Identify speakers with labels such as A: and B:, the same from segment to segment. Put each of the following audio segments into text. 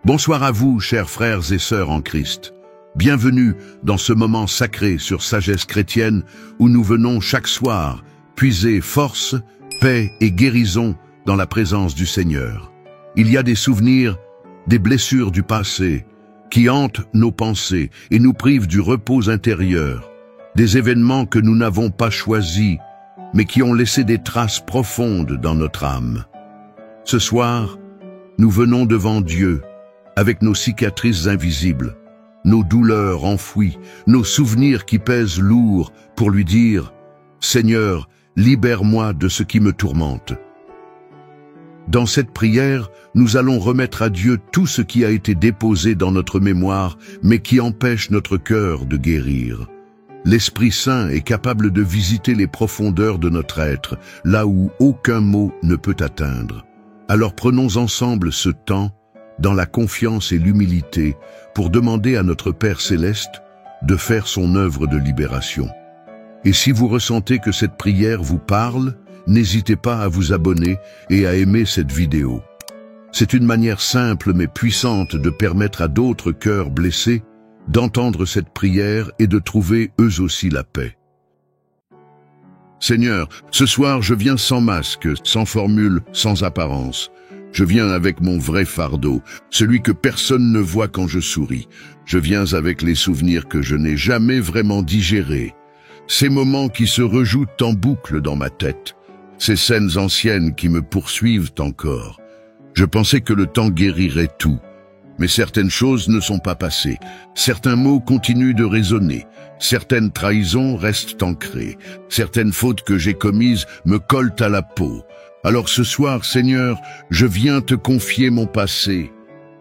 A: Bonsoir à vous, chers frères et sœurs en Christ. Bienvenue dans ce moment sacré sur Sagesse chrétienne où nous venons chaque soir puiser force, paix et guérison dans la présence du Seigneur. Il y a des souvenirs, des blessures du passé qui hantent nos pensées et nous privent du repos intérieur, des événements que nous n'avons pas choisis mais qui ont laissé des traces profondes dans notre âme. Ce soir, nous venons devant Dieu avec nos cicatrices invisibles, nos douleurs enfouies, nos souvenirs qui pèsent lourd pour lui dire « Seigneur, libère-moi de ce qui me tourmente ». Dans cette prière, nous allons remettre à Dieu tout ce qui a été déposé dans notre mémoire, mais qui empêche notre cœur de guérir. L'Esprit Saint est capable de visiter les profondeurs de notre être, là où aucun mot ne peut atteindre. Alors prenons ensemble ce temps, dans la confiance et l'humilité, pour demander à notre Père Céleste de faire son œuvre de libération. Et si vous ressentez que cette prière vous parle, n'hésitez pas à vous abonner et à aimer cette vidéo. C'est une manière simple mais puissante de permettre à d'autres cœurs blessés d'entendre cette prière et de trouver eux aussi la paix. Seigneur, ce soir je viens sans masque, sans formule, sans apparence. Je viens avec mon vrai fardeau, celui que personne ne voit quand je souris. Je viens avec les souvenirs que je n'ai jamais vraiment digérés. Ces moments qui se rejouent en boucle dans ma tête. Ces scènes anciennes qui me poursuivent encore. Je pensais que le temps guérirait tout. Mais certaines choses ne sont pas passées. Certains mots continuent de résonner. Certaines trahisons restent ancrées. Certaines fautes que j'ai commises me collent à la peau. Alors ce soir, Seigneur, je viens te confier mon passé.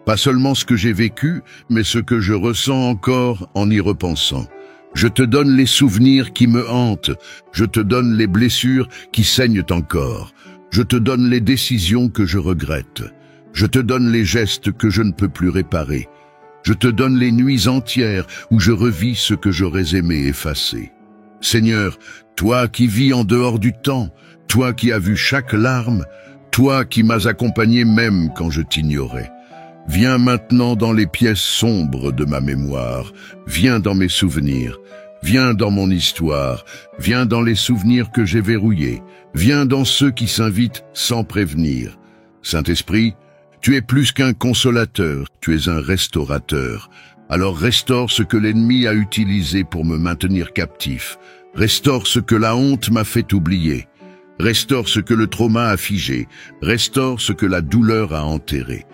A: Pas seulement ce que j'ai vécu, mais ce que je ressens encore en y repensant. Je te donne les souvenirs qui me hantent. Je te donne les blessures qui saignent encore. Je te donne les décisions que je regrette. Je te donne les gestes que je ne peux plus réparer. Je te donne les nuits entières où je revis ce que j'aurais aimé effacer. Seigneur, toi qui vis en dehors du temps, toi qui as vu chaque larme, toi qui m'as accompagné même quand je t'ignorais. Viens maintenant dans les pièces sombres de ma mémoire, viens dans mes souvenirs, viens dans mon histoire, viens dans les souvenirs que j'ai verrouillés, viens dans ceux qui s'invitent sans prévenir. Saint-Esprit, tu es plus qu'un consolateur, tu es un restaurateur. Alors restaure ce que l'ennemi a utilisé pour me maintenir captif. Restaure ce que la honte m'a fait oublier. Restaure ce que le trauma a figé. Restaure ce que la douleur a enterré.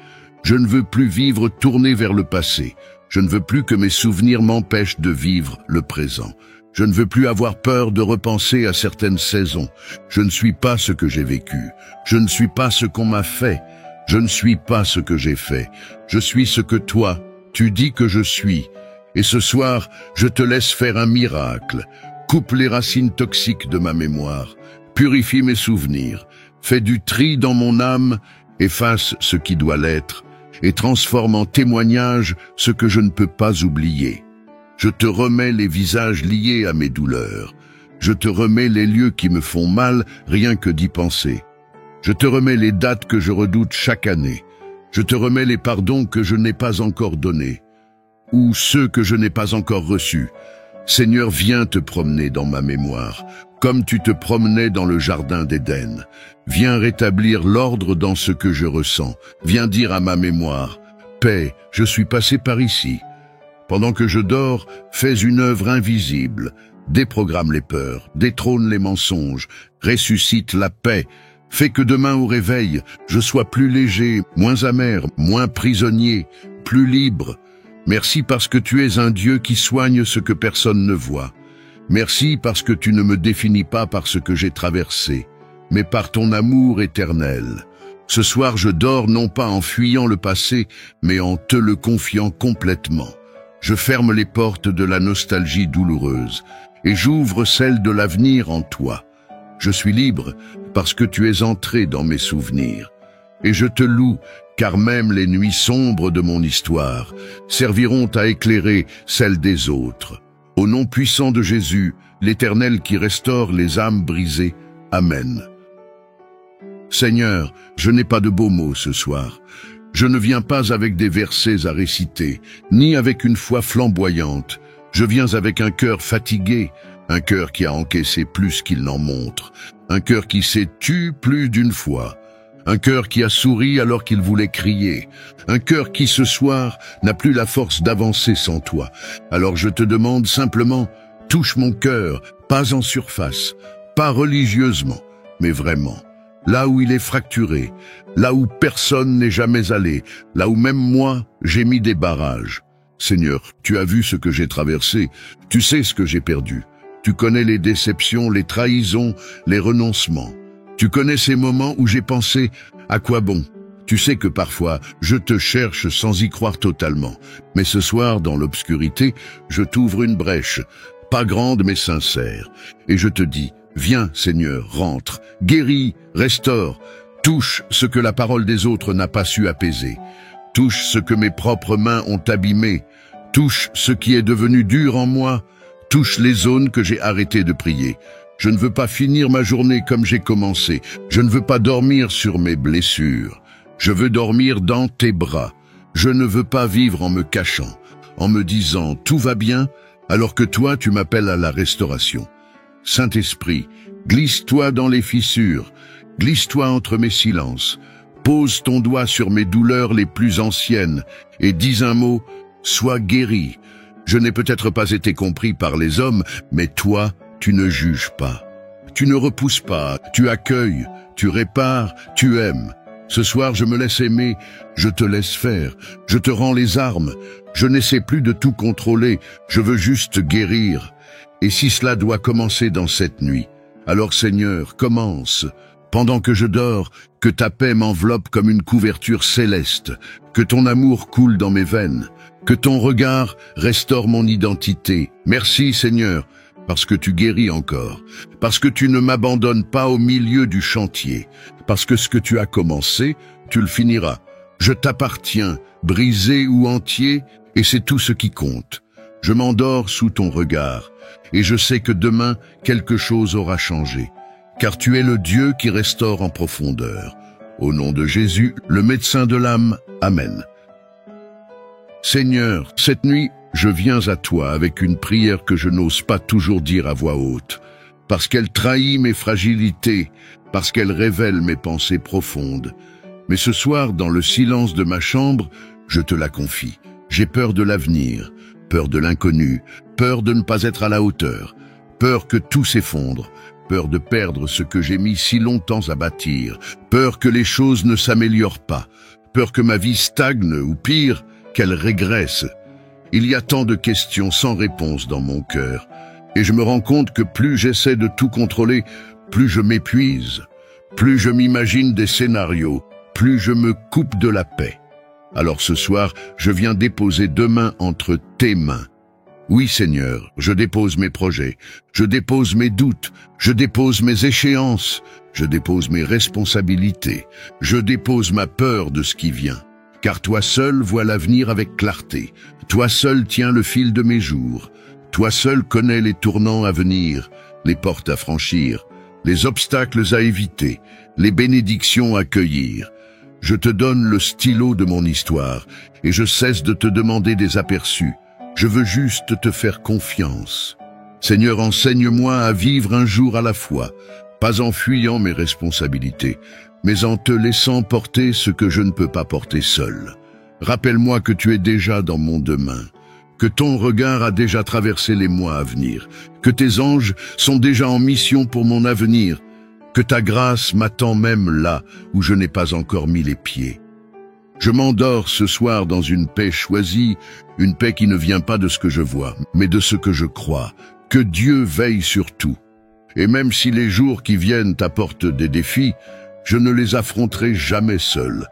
A: Je ne veux plus vivre tourné vers le passé. Je ne veux plus que mes souvenirs m'empêchent de vivre le présent. Je ne veux plus avoir peur de repenser à certaines saisons. Je ne suis pas ce que j'ai vécu. Je ne suis pas ce qu'on m'a fait. Je ne suis pas ce que j'ai fait. Je suis ce que toi, tu dis que je suis. Et ce soir, je te laisse faire un miracle. Coupe les racines toxiques de ma mémoire. Purifie mes souvenirs. Fais du tri dans mon âme. Efface ce qui doit l'être. Et transforme en témoignage ce que je ne peux pas oublier. Je te remets les visages liés à mes douleurs. Je te remets les lieux qui me font mal, rien que d'y penser. Je te remets les dates que je redoute chaque année. Je te remets les pardons que je n'ai pas encore donnés, ou ceux que je n'ai pas encore reçus. Seigneur, viens te promener dans ma mémoire, comme tu te promenais dans le jardin d'Éden. Viens rétablir l'ordre dans ce que je ressens. Viens dire à ma mémoire, paix, je suis passé par ici. Pendant que je dors, fais une œuvre invisible. Déprogramme les peurs, détrône les mensonges, ressuscite la paix. Fais que demain au réveil, je sois plus léger, moins amer, moins prisonnier, plus libre. Merci parce que tu es un Dieu qui soigne ce que personne ne voit. Merci parce que tu ne me définis pas par ce que j'ai traversé, mais par ton amour éternel. Ce soir, je dors non pas en fuyant le passé, mais en te le confiant complètement. Je ferme les portes de la nostalgie douloureuse et j'ouvre celles de l'avenir en toi. Je suis libre parce que tu es entré dans mes souvenirs. Et je te loue, car même les nuits sombres de mon histoire serviront à éclairer celles des autres. Au nom puissant de Jésus, l'Éternel qui restaure les âmes brisées. Amen. Seigneur, je n'ai pas de beaux mots ce soir. Je ne viens pas avec des versets à réciter, ni avec une foi flamboyante. Je viens avec un cœur fatigué, un cœur qui a encaissé plus qu'il n'en montre, un cœur qui s'est tu plus d'une fois, un cœur qui a souri alors qu'il voulait crier, un cœur qui ce soir n'a plus la force d'avancer sans toi. Alors je te demande simplement, touche mon cœur, pas en surface, pas religieusement, mais vraiment. Là où il est fracturé, là où personne n'est jamais allé, là où même moi, j'ai mis des barrages. Seigneur, tu as vu ce que j'ai traversé, tu sais ce que j'ai perdu. Tu connais les déceptions, les trahisons, les renoncements. Tu connais ces moments où j'ai pensé « à quoi bon ?» Tu sais que parfois, je te cherche sans y croire totalement. Mais ce soir, dans l'obscurité, je t'ouvre une brèche, pas grande mais sincère, et je te dis « Viens, Seigneur, rentre, guéris, restaure, touche ce que la parole des autres n'a pas su apaiser, touche ce que mes propres mains ont abîmé, touche ce qui est devenu dur en moi, touche les zones que j'ai arrêté de prier. Je ne veux pas finir ma journée comme j'ai commencé, je ne veux pas dormir sur mes blessures, je veux dormir dans tes bras, je ne veux pas vivre en me cachant, en me disant « tout va bien » alors que toi tu m'appelles à la restauration. Saint-Esprit, glisse-toi dans les fissures, glisse-toi entre mes silences, pose ton doigt sur mes douleurs les plus anciennes et dis un mot, sois guéri. Je n'ai peut-être pas été compris par les hommes, mais toi, tu ne juges pas. Tu ne repousses pas, tu accueilles, tu répares, tu aimes. Ce soir, je me laisse aimer, je te laisse faire, je te rends les armes, je n'essaie plus de tout contrôler, je veux juste guérir. Et si cela doit commencer dans cette nuit, alors Seigneur, commence. Pendant que je dors, que ta paix m'enveloppe comme une couverture céleste, que ton amour coule dans mes veines, que ton regard restaure mon identité. Merci Seigneur, parce que tu guéris encore, parce que tu ne m'abandonnes pas au milieu du chantier, parce que ce que tu as commencé, tu le finiras. Je t'appartiens, brisé ou entier, et c'est tout ce qui compte. Je m'endors sous ton regard, et je sais que demain, quelque chose aura changé, car tu es le Dieu qui restaure en profondeur. Au nom de Jésus, le médecin de l'âme, Amen. Seigneur, cette nuit, je viens à toi avec une prière que je n'ose pas toujours dire à voix haute, parce qu'elle trahit mes fragilités, parce qu'elle révèle mes pensées profondes. Mais ce soir, dans le silence de ma chambre, je te la confie. J'ai peur de l'avenir, peur de l'inconnu, peur de ne pas être à la hauteur, peur que tout s'effondre, peur de perdre ce que j'ai mis si longtemps à bâtir, peur que les choses ne s'améliorent pas, peur que ma vie stagne ou pire, qu'elle régresse. Il y a tant de questions sans réponse dans mon cœur, et je me rends compte que plus j'essaie de tout contrôler, plus je m'épuise, plus je m'imagine des scénarios, plus je me coupe de la paix. Alors ce soir, je viens déposer 2 mains entre tes mains. Oui Seigneur, je dépose mes projets, je dépose mes doutes, je dépose mes échéances, je dépose mes responsabilités, je dépose ma peur de ce qui vient. Car toi seul vois l'avenir avec clarté, toi seul tiens le fil de mes jours, toi seul connais les tournants à venir, les portes à franchir, les obstacles à éviter, les bénédictions à cueillir. Je te donne le stylo de mon histoire et je cesse de te demander des aperçus. Je veux juste te faire confiance. Seigneur, enseigne-moi à vivre un jour à la fois, pas en fuyant mes responsabilités, mais en te laissant porter ce que je ne peux pas porter seul. Rappelle-moi que tu es déjà dans mon demain, que ton regard a déjà traversé les mois à venir, que tes anges sont déjà en mission pour mon avenir, que ta grâce m'attend même là où je n'ai pas encore mis les pieds. Je m'endors ce soir dans une paix choisie, une paix qui ne vient pas de ce que je vois, mais de ce que je crois, que Dieu veille sur tout. Et même si les jours qui viennent t'apportent des défis, je ne les affronterai jamais seul,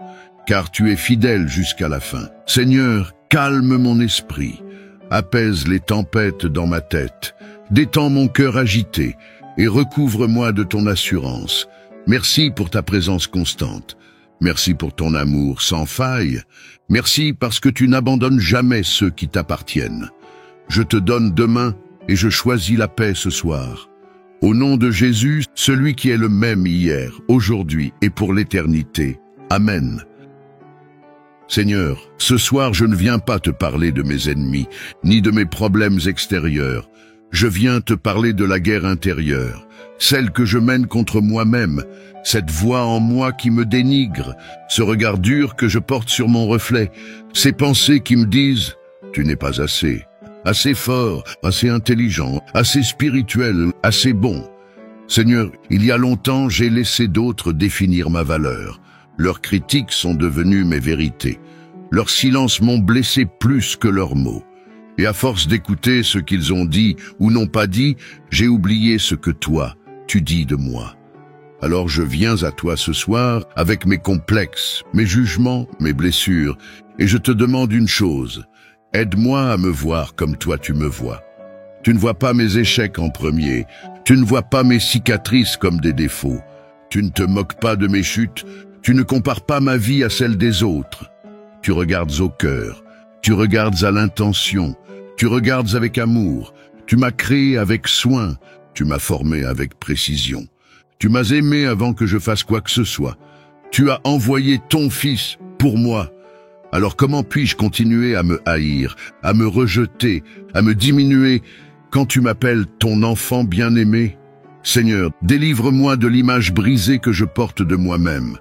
A: car tu es fidèle jusqu'à la fin. Seigneur, calme mon esprit, apaise les tempêtes dans ma tête, détends mon cœur agité et recouvre-moi de ton assurance. Merci pour ta présence constante. Merci pour ton amour sans faille. Merci parce que tu n'abandonnes jamais ceux qui t'appartiennent. Je te donne demain et je choisis la paix ce soir. Au nom de Jésus, celui qui est le même hier, aujourd'hui et pour l'éternité. Amen. Seigneur, ce soir je ne viens pas te parler de mes ennemis, ni de mes problèmes extérieurs. Je viens te parler de la guerre intérieure, celle que je mène contre moi-même, cette voix en moi qui me dénigre, ce regard dur que je porte sur mon reflet, ces pensées qui me disent « tu n'es pas assez ». Assez fort, assez intelligent, assez spirituel, assez bon. Seigneur, il y a longtemps, j'ai laissé d'autres définir ma valeur. Leurs critiques sont devenues mes vérités. Leurs silences m'ont blessé plus que leurs mots. Et à force d'écouter ce qu'ils ont dit ou n'ont pas dit, j'ai oublié ce que toi, tu dis de moi. Alors je viens à toi ce soir avec mes complexes, mes jugements, mes blessures, et je te demande une chose. Aide-moi à me voir comme toi tu me vois. Tu ne vois pas mes échecs en premier, tu ne vois pas mes cicatrices comme des défauts, tu ne te moques pas de mes chutes, tu ne compares pas ma vie à celle des autres. Tu regardes au cœur, tu regardes à l'intention, tu regardes avec amour, tu m'as créé avec soin, tu m'as formé avec précision. Tu m'as aimé avant que je fasse quoi que ce soit. Tu as envoyé ton Fils pour moi. Alors comment puis-je continuer à me haïr, à me rejeter, à me diminuer quand tu m'appelles ton enfant bien-aimé? Seigneur, délivre-moi de l'image brisée que je porte de moi-même.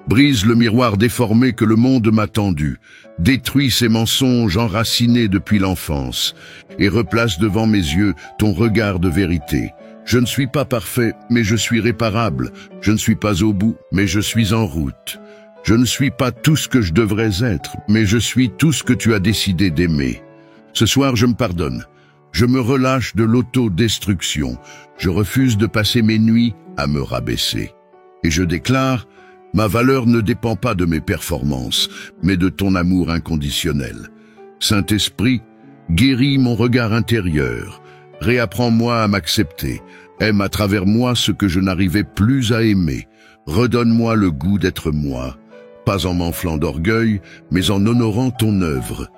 A: Brise le miroir déformé que le monde m'a tendu. Détruis ces mensonges enracinés depuis l'enfance et replace devant mes yeux ton regard de vérité. Je ne suis pas parfait, mais je suis réparable. Je ne suis pas au bout, mais je suis en route. Je ne suis pas tout ce que je devrais être, mais je suis tout ce que tu as décidé d'aimer. Ce soir, je me pardonne. Je me relâche de l'autodestruction. Je refuse de passer mes nuits à me rabaisser. Et je déclare, ma valeur ne dépend pas de mes performances, mais de ton amour inconditionnel. Saint-Esprit, guéris mon regard intérieur. Réapprends-moi à m'accepter. Aime à travers moi ce que je n'arrivais plus à aimer. Redonne-moi le goût d'être moi. Pas en m'enflant d'orgueil, mais en honorant ton œuvre.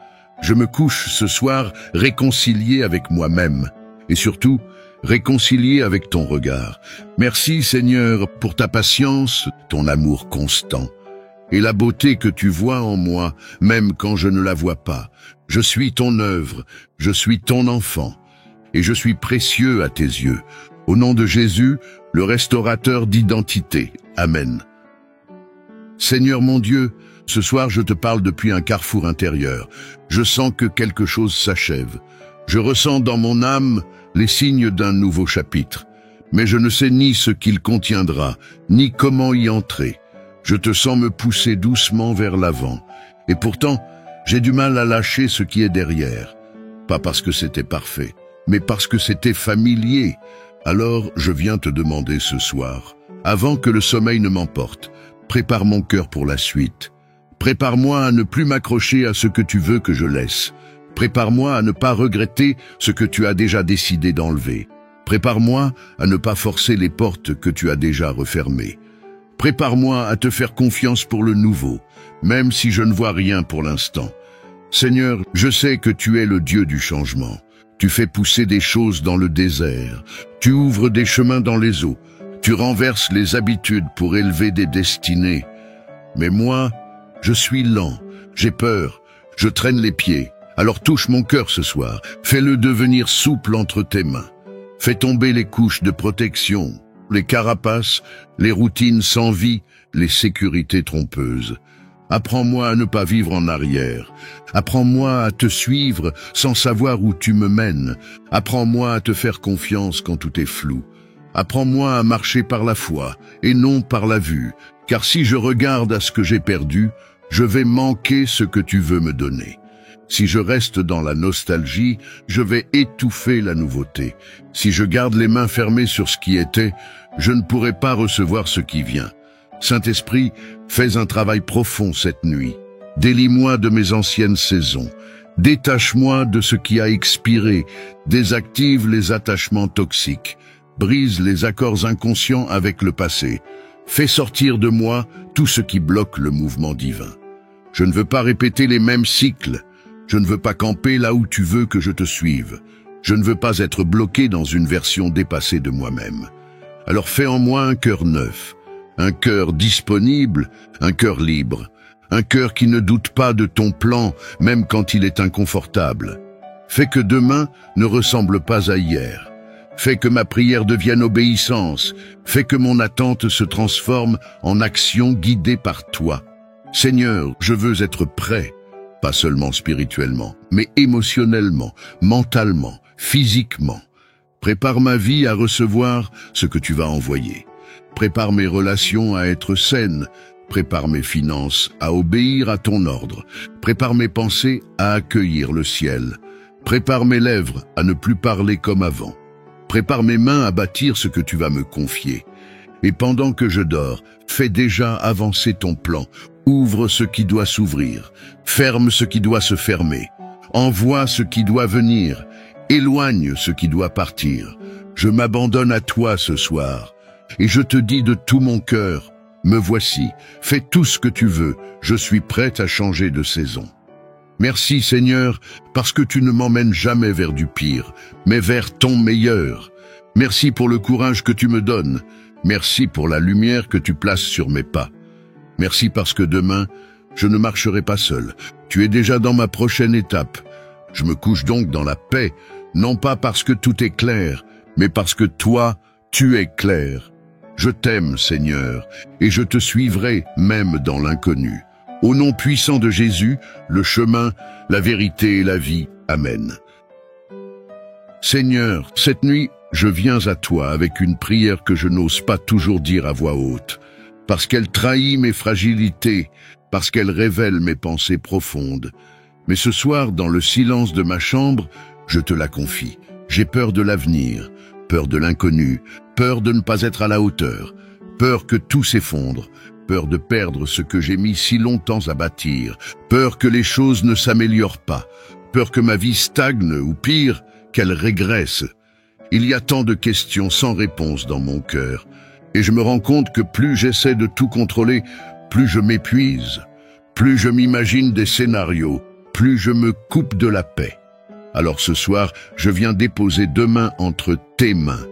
A: Je me couche ce soir réconcilié avec moi-même, et surtout, réconcilié avec ton regard. Merci Seigneur pour ta patience, ton amour constant, et la beauté que tu vois en moi, même quand je ne la vois pas. Je suis ton œuvre, je suis ton enfant, et je suis précieux à tes yeux. Au nom de Jésus, le restaurateur d'identité. Amen. Seigneur mon Dieu, ce soir je te parle depuis un carrefour intérieur. Je sens que quelque chose s'achève. Je ressens dans mon âme les signes d'un nouveau chapitre. Mais je ne sais ni ce qu'il contiendra, ni comment y entrer. Je te sens me pousser doucement vers l'avant. Et pourtant, j'ai du mal à lâcher ce qui est derrière. Pas parce que c'était parfait, mais parce que c'était familier. Alors je viens te demander ce soir, avant que le sommeil ne m'emporte, prépare mon cœur pour la suite. Prépare-moi à ne plus m'accrocher à ce que tu veux que je laisse. Prépare-moi à ne pas regretter ce que tu as déjà décidé d'enlever. Prépare-moi à ne pas forcer les portes que tu as déjà refermées. Prépare-moi à te faire confiance pour le nouveau, même si je ne vois rien pour l'instant. Seigneur, je sais que tu es le Dieu du changement. Tu fais pousser des choses dans le désert. Tu ouvres des chemins dans les eaux. Tu renverses les habitudes pour élever des destinées. Mais moi, je suis lent, j'ai peur, je traîne les pieds. Alors touche mon cœur ce soir, fais-le devenir souple entre tes mains. Fais tomber les couches de protection, les carapaces, les routines sans vie, les sécurités trompeuses. Apprends-moi à ne pas vivre en arrière. Apprends-moi à te suivre sans savoir où tu me mènes. Apprends-moi à te faire confiance quand tout est flou. Apprends-moi à marcher par la foi et non par la vue, car si je regarde à ce que j'ai perdu, je vais manquer ce que tu veux me donner. Si je reste dans la nostalgie, je vais étouffer la nouveauté. Si je garde les mains fermées sur ce qui était, je ne pourrai pas recevoir ce qui vient. Saint-Esprit, fais un travail profond cette nuit. Délie-moi de mes anciennes saisons. Détache-moi de ce qui a expiré. Désactive les attachements toxiques. Brise les accords inconscients avec le passé. Fais sortir de moi tout ce qui bloque le mouvement divin. Je ne veux pas répéter les mêmes cycles. Je ne veux pas camper là où tu veux que je te suive. Je ne veux pas être bloqué dans une version dépassée de moi-même. Alors fais en moi un cœur neuf, un cœur disponible, un cœur libre, un cœur qui ne doute pas de ton plan, même quand il est inconfortable. Fais que demain ne ressemble pas à hier. Fais que ma prière devienne obéissance. Fais que mon attente se transforme en action guidée par toi. Seigneur, je veux être prêt, pas seulement spirituellement, mais émotionnellement, mentalement, physiquement. Prépare ma vie à recevoir ce que tu vas envoyer. Prépare mes relations à être saines. Prépare mes finances à obéir à ton ordre. Prépare mes pensées à accueillir le ciel. Prépare mes lèvres à ne plus parler comme avant. Prépare mes mains à bâtir ce que tu vas me confier. Et pendant que je dors, fais déjà avancer ton plan. Ouvre ce qui doit s'ouvrir. Ferme ce qui doit se fermer. Envoie ce qui doit venir. Éloigne ce qui doit partir. Je m'abandonne à toi ce soir. Et je te dis de tout mon cœur, me voici, fais tout ce que tu veux, je suis prête à changer de saison. Merci Seigneur, parce que tu ne m'emmènes jamais vers du pire, mais vers ton meilleur. Merci pour le courage que tu me donnes. Merci pour la lumière que tu places sur mes pas. Merci parce que demain, je ne marcherai pas seul. Tu es déjà dans ma prochaine étape. Je me couche donc dans la paix, non pas parce que tout est clair, mais parce que toi, tu es clair. Je t'aime, Seigneur, et je te suivrai même dans l'inconnu. Au nom puissant de Jésus, le chemin, la vérité et la vie. Amen. Seigneur, cette nuit, je viens à toi avec une prière que je n'ose pas toujours dire à voix haute, parce qu'elle trahit mes fragilités, parce qu'elle révèle mes pensées profondes. Mais ce soir, dans le silence de ma chambre, je te la confie. J'ai peur de l'avenir, peur de l'inconnu, peur de ne pas être à la hauteur, peur que tout s'effondre, peur de perdre ce que j'ai mis si longtemps à bâtir, peur que les choses ne s'améliorent pas, peur que ma vie stagne ou pire, qu'elle régresse. Il y a tant de questions sans réponse dans mon cœur, et je me rends compte que plus j'essaie de tout contrôler, plus je m'épuise, plus je m'imagine des scénarios, plus je me coupe de la paix. Alors ce soir, je viens déposer 2 mains entre tes mains.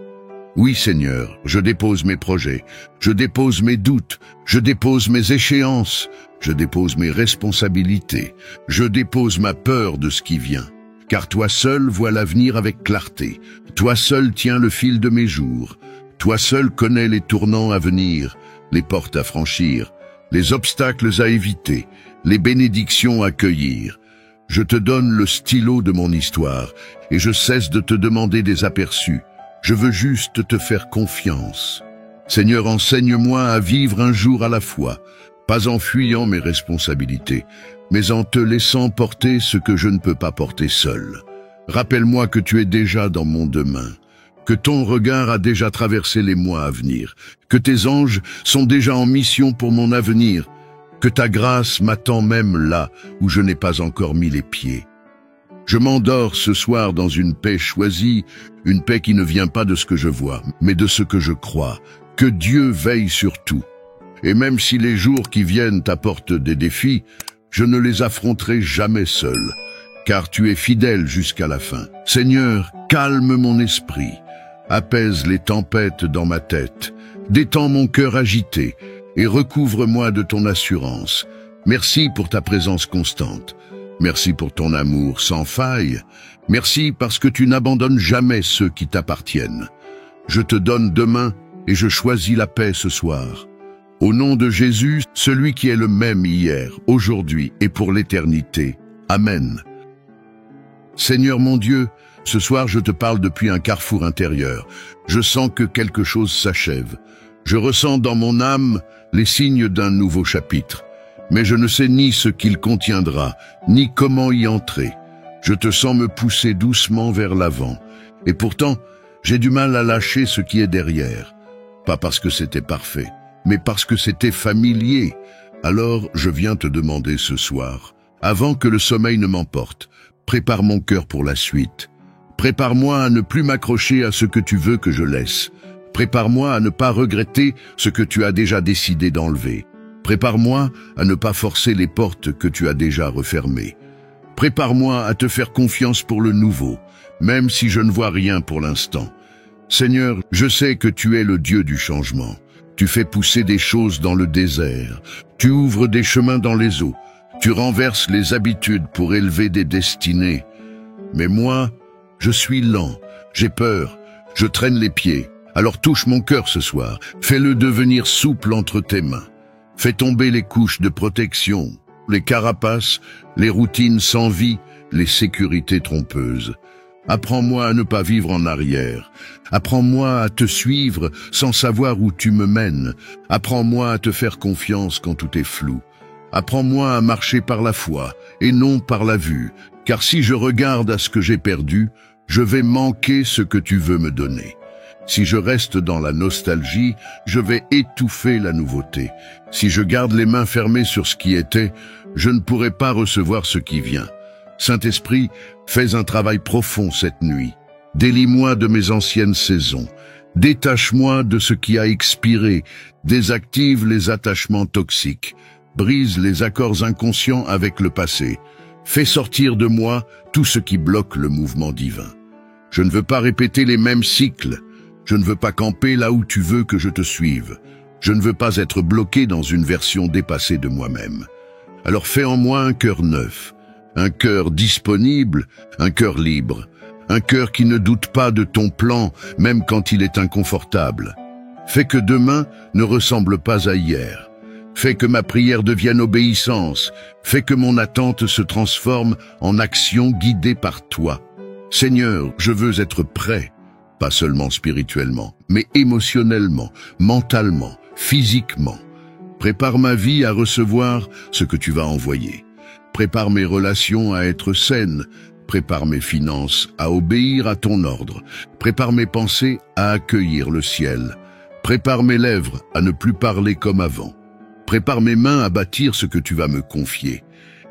A: Oui Seigneur, je dépose mes projets, je dépose mes doutes, je dépose mes échéances, je dépose mes responsabilités, je dépose ma peur de ce qui vient. Car toi seul vois l'avenir avec clarté, toi seul tiens le fil de mes jours, toi seul connais les tournants à venir, les portes à franchir, les obstacles à éviter, les bénédictions à cueillir. Je te donne le stylo de mon histoire et je cesse de te demander des aperçus. Je veux juste te faire confiance. Seigneur, enseigne-moi à vivre un jour à la fois, pas en fuyant mes responsabilités, mais en te laissant porter ce que je ne peux pas porter seul. Rappelle-moi que tu es déjà dans mon demain, que ton regard a déjà traversé les mois à venir, que tes anges sont déjà en mission pour mon avenir, que ta grâce m'attend même là où je n'ai pas encore mis les pieds. Je m'endors ce soir dans une paix choisie, une paix qui ne vient pas de ce que je vois, mais de ce que je crois, que Dieu veille sur tout. Et même si les jours qui viennent t'apportent des défis, je ne les affronterai jamais seul, car tu es fidèle jusqu'à la fin. Seigneur, calme mon esprit, apaise les tempêtes dans ma tête, détends mon cœur agité, et recouvre-moi de ton assurance. Merci pour ta présence constante. Merci pour ton amour sans faille. Merci parce que tu n'abandonnes jamais ceux qui t'appartiennent. Je te donne demain et je choisis la paix ce soir. Au nom de Jésus, celui qui est le même hier, aujourd'hui et pour l'éternité. Amen. Seigneur mon Dieu, ce soir je te parle depuis un carrefour intérieur. Je sens que quelque chose s'achève. Je ressens dans mon âme les signes d'un nouveau chapitre, mais je ne sais ni ce qu'il contiendra, ni comment y entrer. Je te sens me pousser doucement vers l'avant, et pourtant, j'ai du mal à lâcher ce qui est derrière. Pas parce que c'était parfait, mais parce que c'était familier. Alors, je viens te demander ce soir, avant que le sommeil ne m'emporte, prépare mon cœur pour la suite. Prépare-moi à ne plus m'accrocher à ce que tu veux que je laisse. Prépare-moi à ne pas regretter ce que tu as déjà décidé d'enlever. Prépare-moi à ne pas forcer les portes que tu as déjà refermées. Prépare-moi à te faire confiance pour le nouveau, même si je ne vois rien pour l'instant. Seigneur, je sais que tu es le Dieu du changement. Tu fais pousser des choses dans le désert. Tu ouvres des chemins dans les eaux. Tu renverses les habitudes pour élever des destinées. Mais moi, je suis lent, j'ai peur, je traîne les pieds. Alors touche mon cœur ce soir, fais-le devenir souple entre tes mains. Fais tomber les couches de protection, les carapaces, les routines sans vie, les sécurités trompeuses. Apprends-moi à ne pas vivre en arrière. Apprends-moi à te suivre sans savoir où tu me mènes. Apprends-moi à te faire confiance quand tout est flou. Apprends-moi à marcher par la foi et non par la vue, car si je regarde à ce que j'ai perdu, je vais manquer ce que tu veux me donner. Si je reste dans la nostalgie, je vais étouffer la nouveauté. Si je garde les mains fermées sur ce qui était, je ne pourrai pas recevoir ce qui vient. Saint-Esprit, fais un travail profond cette nuit. Délie-moi de mes anciennes saisons. Détache-moi de ce qui a expiré. Désactive les attachements toxiques. Brise les accords inconscients avec le passé. Fais sortir de moi tout ce qui bloque le mouvement divin. Je ne veux pas répéter les mêmes cycles. Je ne veux pas camper là où tu veux que je te suive. Je ne veux pas être bloqué dans une version dépassée de moi-même. Alors fais en moi un cœur neuf, un cœur disponible, un cœur libre, un cœur qui ne doute pas de ton plan, même quand il est inconfortable. Fais que demain ne ressemble pas à hier. Fais que ma prière devienne obéissance. Fais que mon attente se transforme en action guidée par toi. Seigneur, je veux être prêt, pas seulement spirituellement, mais émotionnellement, mentalement, physiquement. Prépare ma vie à recevoir ce que tu vas envoyer. Prépare mes relations à être saines. Prépare mes finances à obéir à ton ordre. Prépare mes pensées à accueillir le ciel. Prépare mes lèvres à ne plus parler comme avant. Prépare mes mains à bâtir ce que tu vas me confier.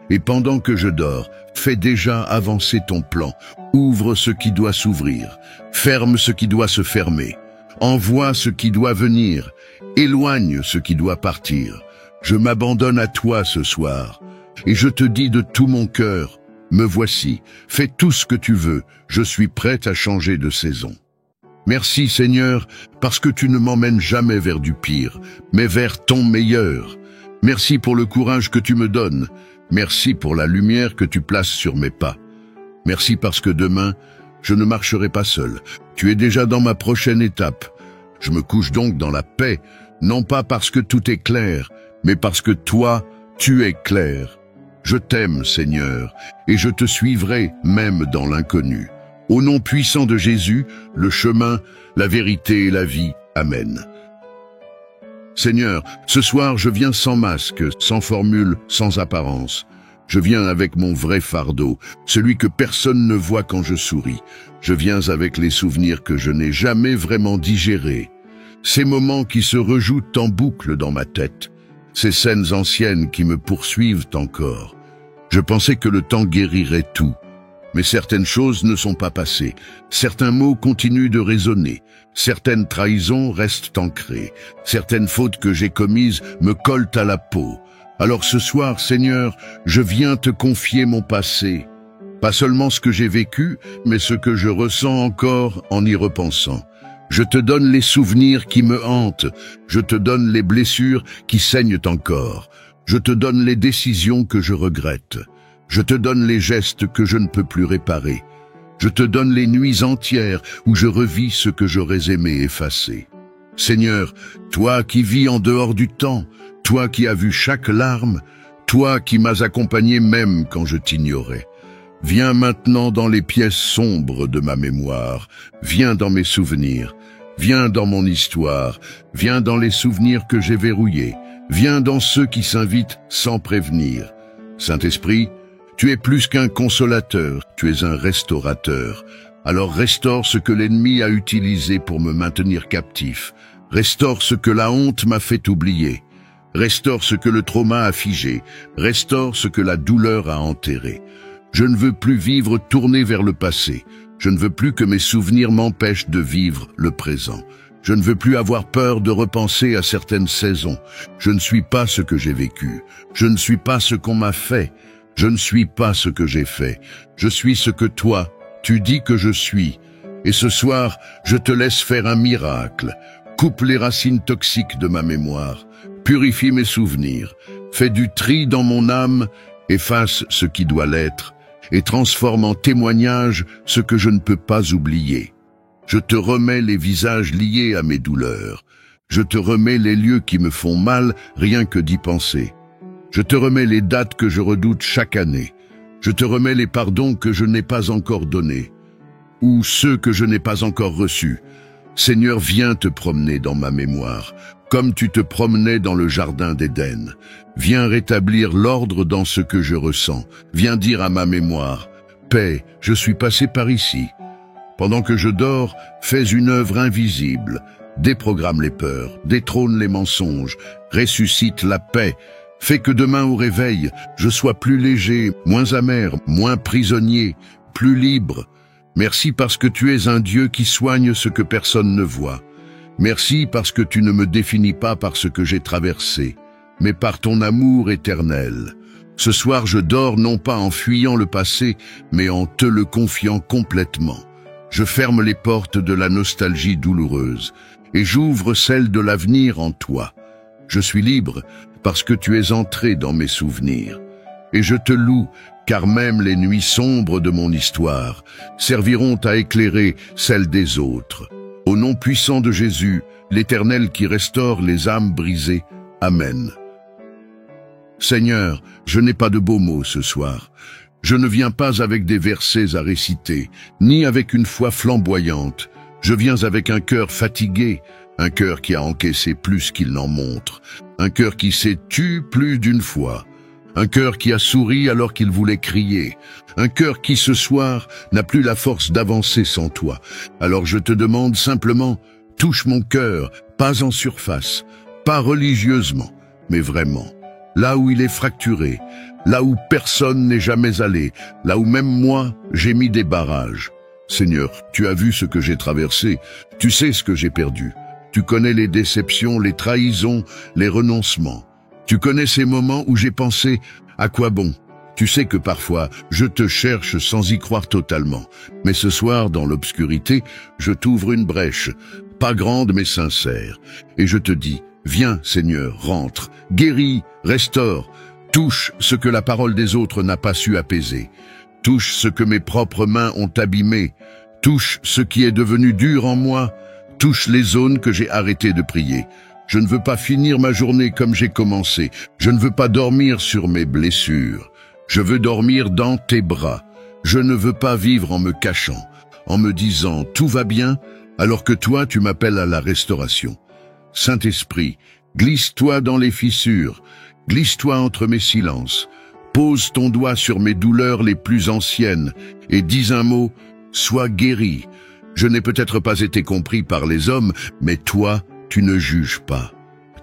A: Et pendant que je dors, fais déjà avancer ton plan. Ouvre ce qui doit s'ouvrir. Ferme ce qui doit se fermer. Envoie ce qui doit venir. Éloigne ce qui doit partir. Je m'abandonne à toi ce soir. Et je te dis de tout mon cœur, me voici. Fais tout ce que tu veux. Je suis prête à changer de saison. Merci Seigneur, parce que tu ne m'emmènes jamais vers du pire, mais vers ton meilleur. Merci pour le courage que tu me donnes. Merci pour la lumière que tu places sur mes pas. Merci parce que demain, je ne marcherai pas seul. Tu es déjà dans ma prochaine étape. Je me couche donc dans la paix, non pas parce que tout est clair, mais parce que toi, tu es clair. Je t'aime, Seigneur, et je te suivrai même dans l'inconnu. Au nom puissant de Jésus, le chemin, la vérité et la vie. Amen. Seigneur, ce soir je viens sans masque, sans formule, sans apparence. Je viens avec mon vrai fardeau, celui que personne ne voit quand je souris. Je viens avec les souvenirs que je n'ai jamais vraiment digérés. Ces moments qui se rejouent en boucle dans ma tête. Ces scènes anciennes qui me poursuivent encore. Je pensais que le temps guérirait tout. Mais certaines choses ne sont pas passées. Certains mots continuent de résonner. Certaines trahisons restent ancrées. Certaines fautes que j'ai commises me collent à la peau. Alors ce soir, Seigneur, je viens te confier mon passé. Pas seulement ce que j'ai vécu, mais ce que je ressens encore en y repensant. Je te donne les souvenirs qui me hantent. Je te donne les blessures qui saignent encore. Je te donne les décisions que je regrette. Je te donne les gestes que je ne peux plus réparer. Je te donne les nuits entières où je revis ce que j'aurais aimé effacer. Seigneur, toi qui vis en dehors du temps, toi qui as vu chaque larme, toi qui m'as accompagné même quand je t'ignorais. Viens maintenant dans les pièces sombres de ma mémoire, viens dans mes souvenirs, viens dans mon histoire, viens dans les souvenirs que j'ai verrouillés, viens dans ceux qui s'invitent sans prévenir. Saint-Esprit, tu es plus qu'un consolateur, tu es un restaurateur. Alors restaure ce que l'ennemi a utilisé pour me maintenir captif. Restaure ce que la honte m'a fait oublier. Restaure ce que le trauma a figé. Restaure ce que la douleur a enterré. Je ne veux plus vivre tourné vers le passé. Je ne veux plus que mes souvenirs m'empêchent de vivre le présent. Je ne veux plus avoir peur de repenser à certaines saisons. Je ne suis pas ce que j'ai vécu. Je ne suis pas ce qu'on m'a fait. Je ne suis pas ce que j'ai fait. Je suis ce que toi, tu dis que je suis. Et ce soir, je te laisse faire un miracle. coupe les racines toxiques de ma mémoire, purifie mes souvenirs, fais du tri dans mon âme, efface ce qui doit l'être, et transforme en témoignage ce que je ne peux pas oublier. Je te remets les visages liés à mes douleurs. Je te remets les lieux qui me font mal, rien que d'y penser. Je te remets les dates que je redoute chaque année. Je te remets les pardons que je n'ai pas encore donnés, ou ceux que je n'ai pas encore reçus. Seigneur, viens te promener dans ma mémoire, comme tu te promenais dans le jardin d'Éden. Viens rétablir l'ordre dans ce que je ressens. Viens dire à ma mémoire, paix, je suis passé par ici. Pendant que je dors, fais une œuvre invisible. Déprogramme les peurs, détrône les mensonges, ressuscite la paix. Fais que demain au réveil, je sois plus léger, moins amer, moins prisonnier, plus libre. Merci parce que tu es un Dieu qui soigne ce que personne ne voit. Merci parce que tu ne me définis pas par ce que j'ai traversé, mais par ton amour éternel. Ce soir, je dors non pas en fuyant le passé, mais en te le confiant complètement. Je ferme les portes de la nostalgie douloureuse et j'ouvre celles de l'avenir en toi. Je suis libre parce que tu es entré dans mes souvenirs. Et je te loue, car même les nuits sombres de mon histoire serviront à éclairer celles des autres. Au nom puissant de Jésus, l'Éternel qui restaure les âmes brisées. Amen. Seigneur, je n'ai pas de beaux mots ce soir. Je ne viens pas avec des versets à réciter, ni avec une foi flamboyante. Je viens avec un cœur fatigué, un cœur qui a encaissé plus qu'il n'en montre, un cœur qui s'est tu plus d'une fois, un cœur qui a souri alors qu'il voulait crier, un cœur qui ce soir n'a plus la force d'avancer sans toi. Alors je te demande simplement, touche mon cœur, pas en surface, pas religieusement, mais vraiment, là où il est fracturé, là où personne n'est jamais allé, là où même moi j'ai mis des barrages. Seigneur, tu as vu ce que j'ai traversé, tu sais ce que j'ai perdu. Tu connais les déceptions, les trahisons, les renoncements. Tu connais ces moments où j'ai pensé « à quoi bon ?» Tu sais que parfois, je te cherche sans y croire totalement. Mais ce soir, dans l'obscurité, je t'ouvre une brèche, pas grande mais sincère. Et je te dis « Viens, Seigneur, rentre, guéris, restaure, touche ce que la parole des autres n'a pas su apaiser. Touche ce que mes propres mains ont abîmé. Touche ce qui est devenu dur en moi. Touche les zones que j'ai arrêté de prier. Je ne veux pas finir ma journée comme j'ai commencé. Je ne veux pas dormir sur mes blessures. Je veux dormir dans tes bras. Je ne veux pas vivre en me cachant, en me disant « tout va bien » alors que toi tu m'appelles à la restauration. Saint-Esprit, glisse-toi dans les fissures, glisse-toi entre mes silences. Pose ton doigt sur mes douleurs les plus anciennes et dis un mot « sois guéri ». Je n'ai peut-être pas été compris par les hommes, mais toi, tu ne juges pas.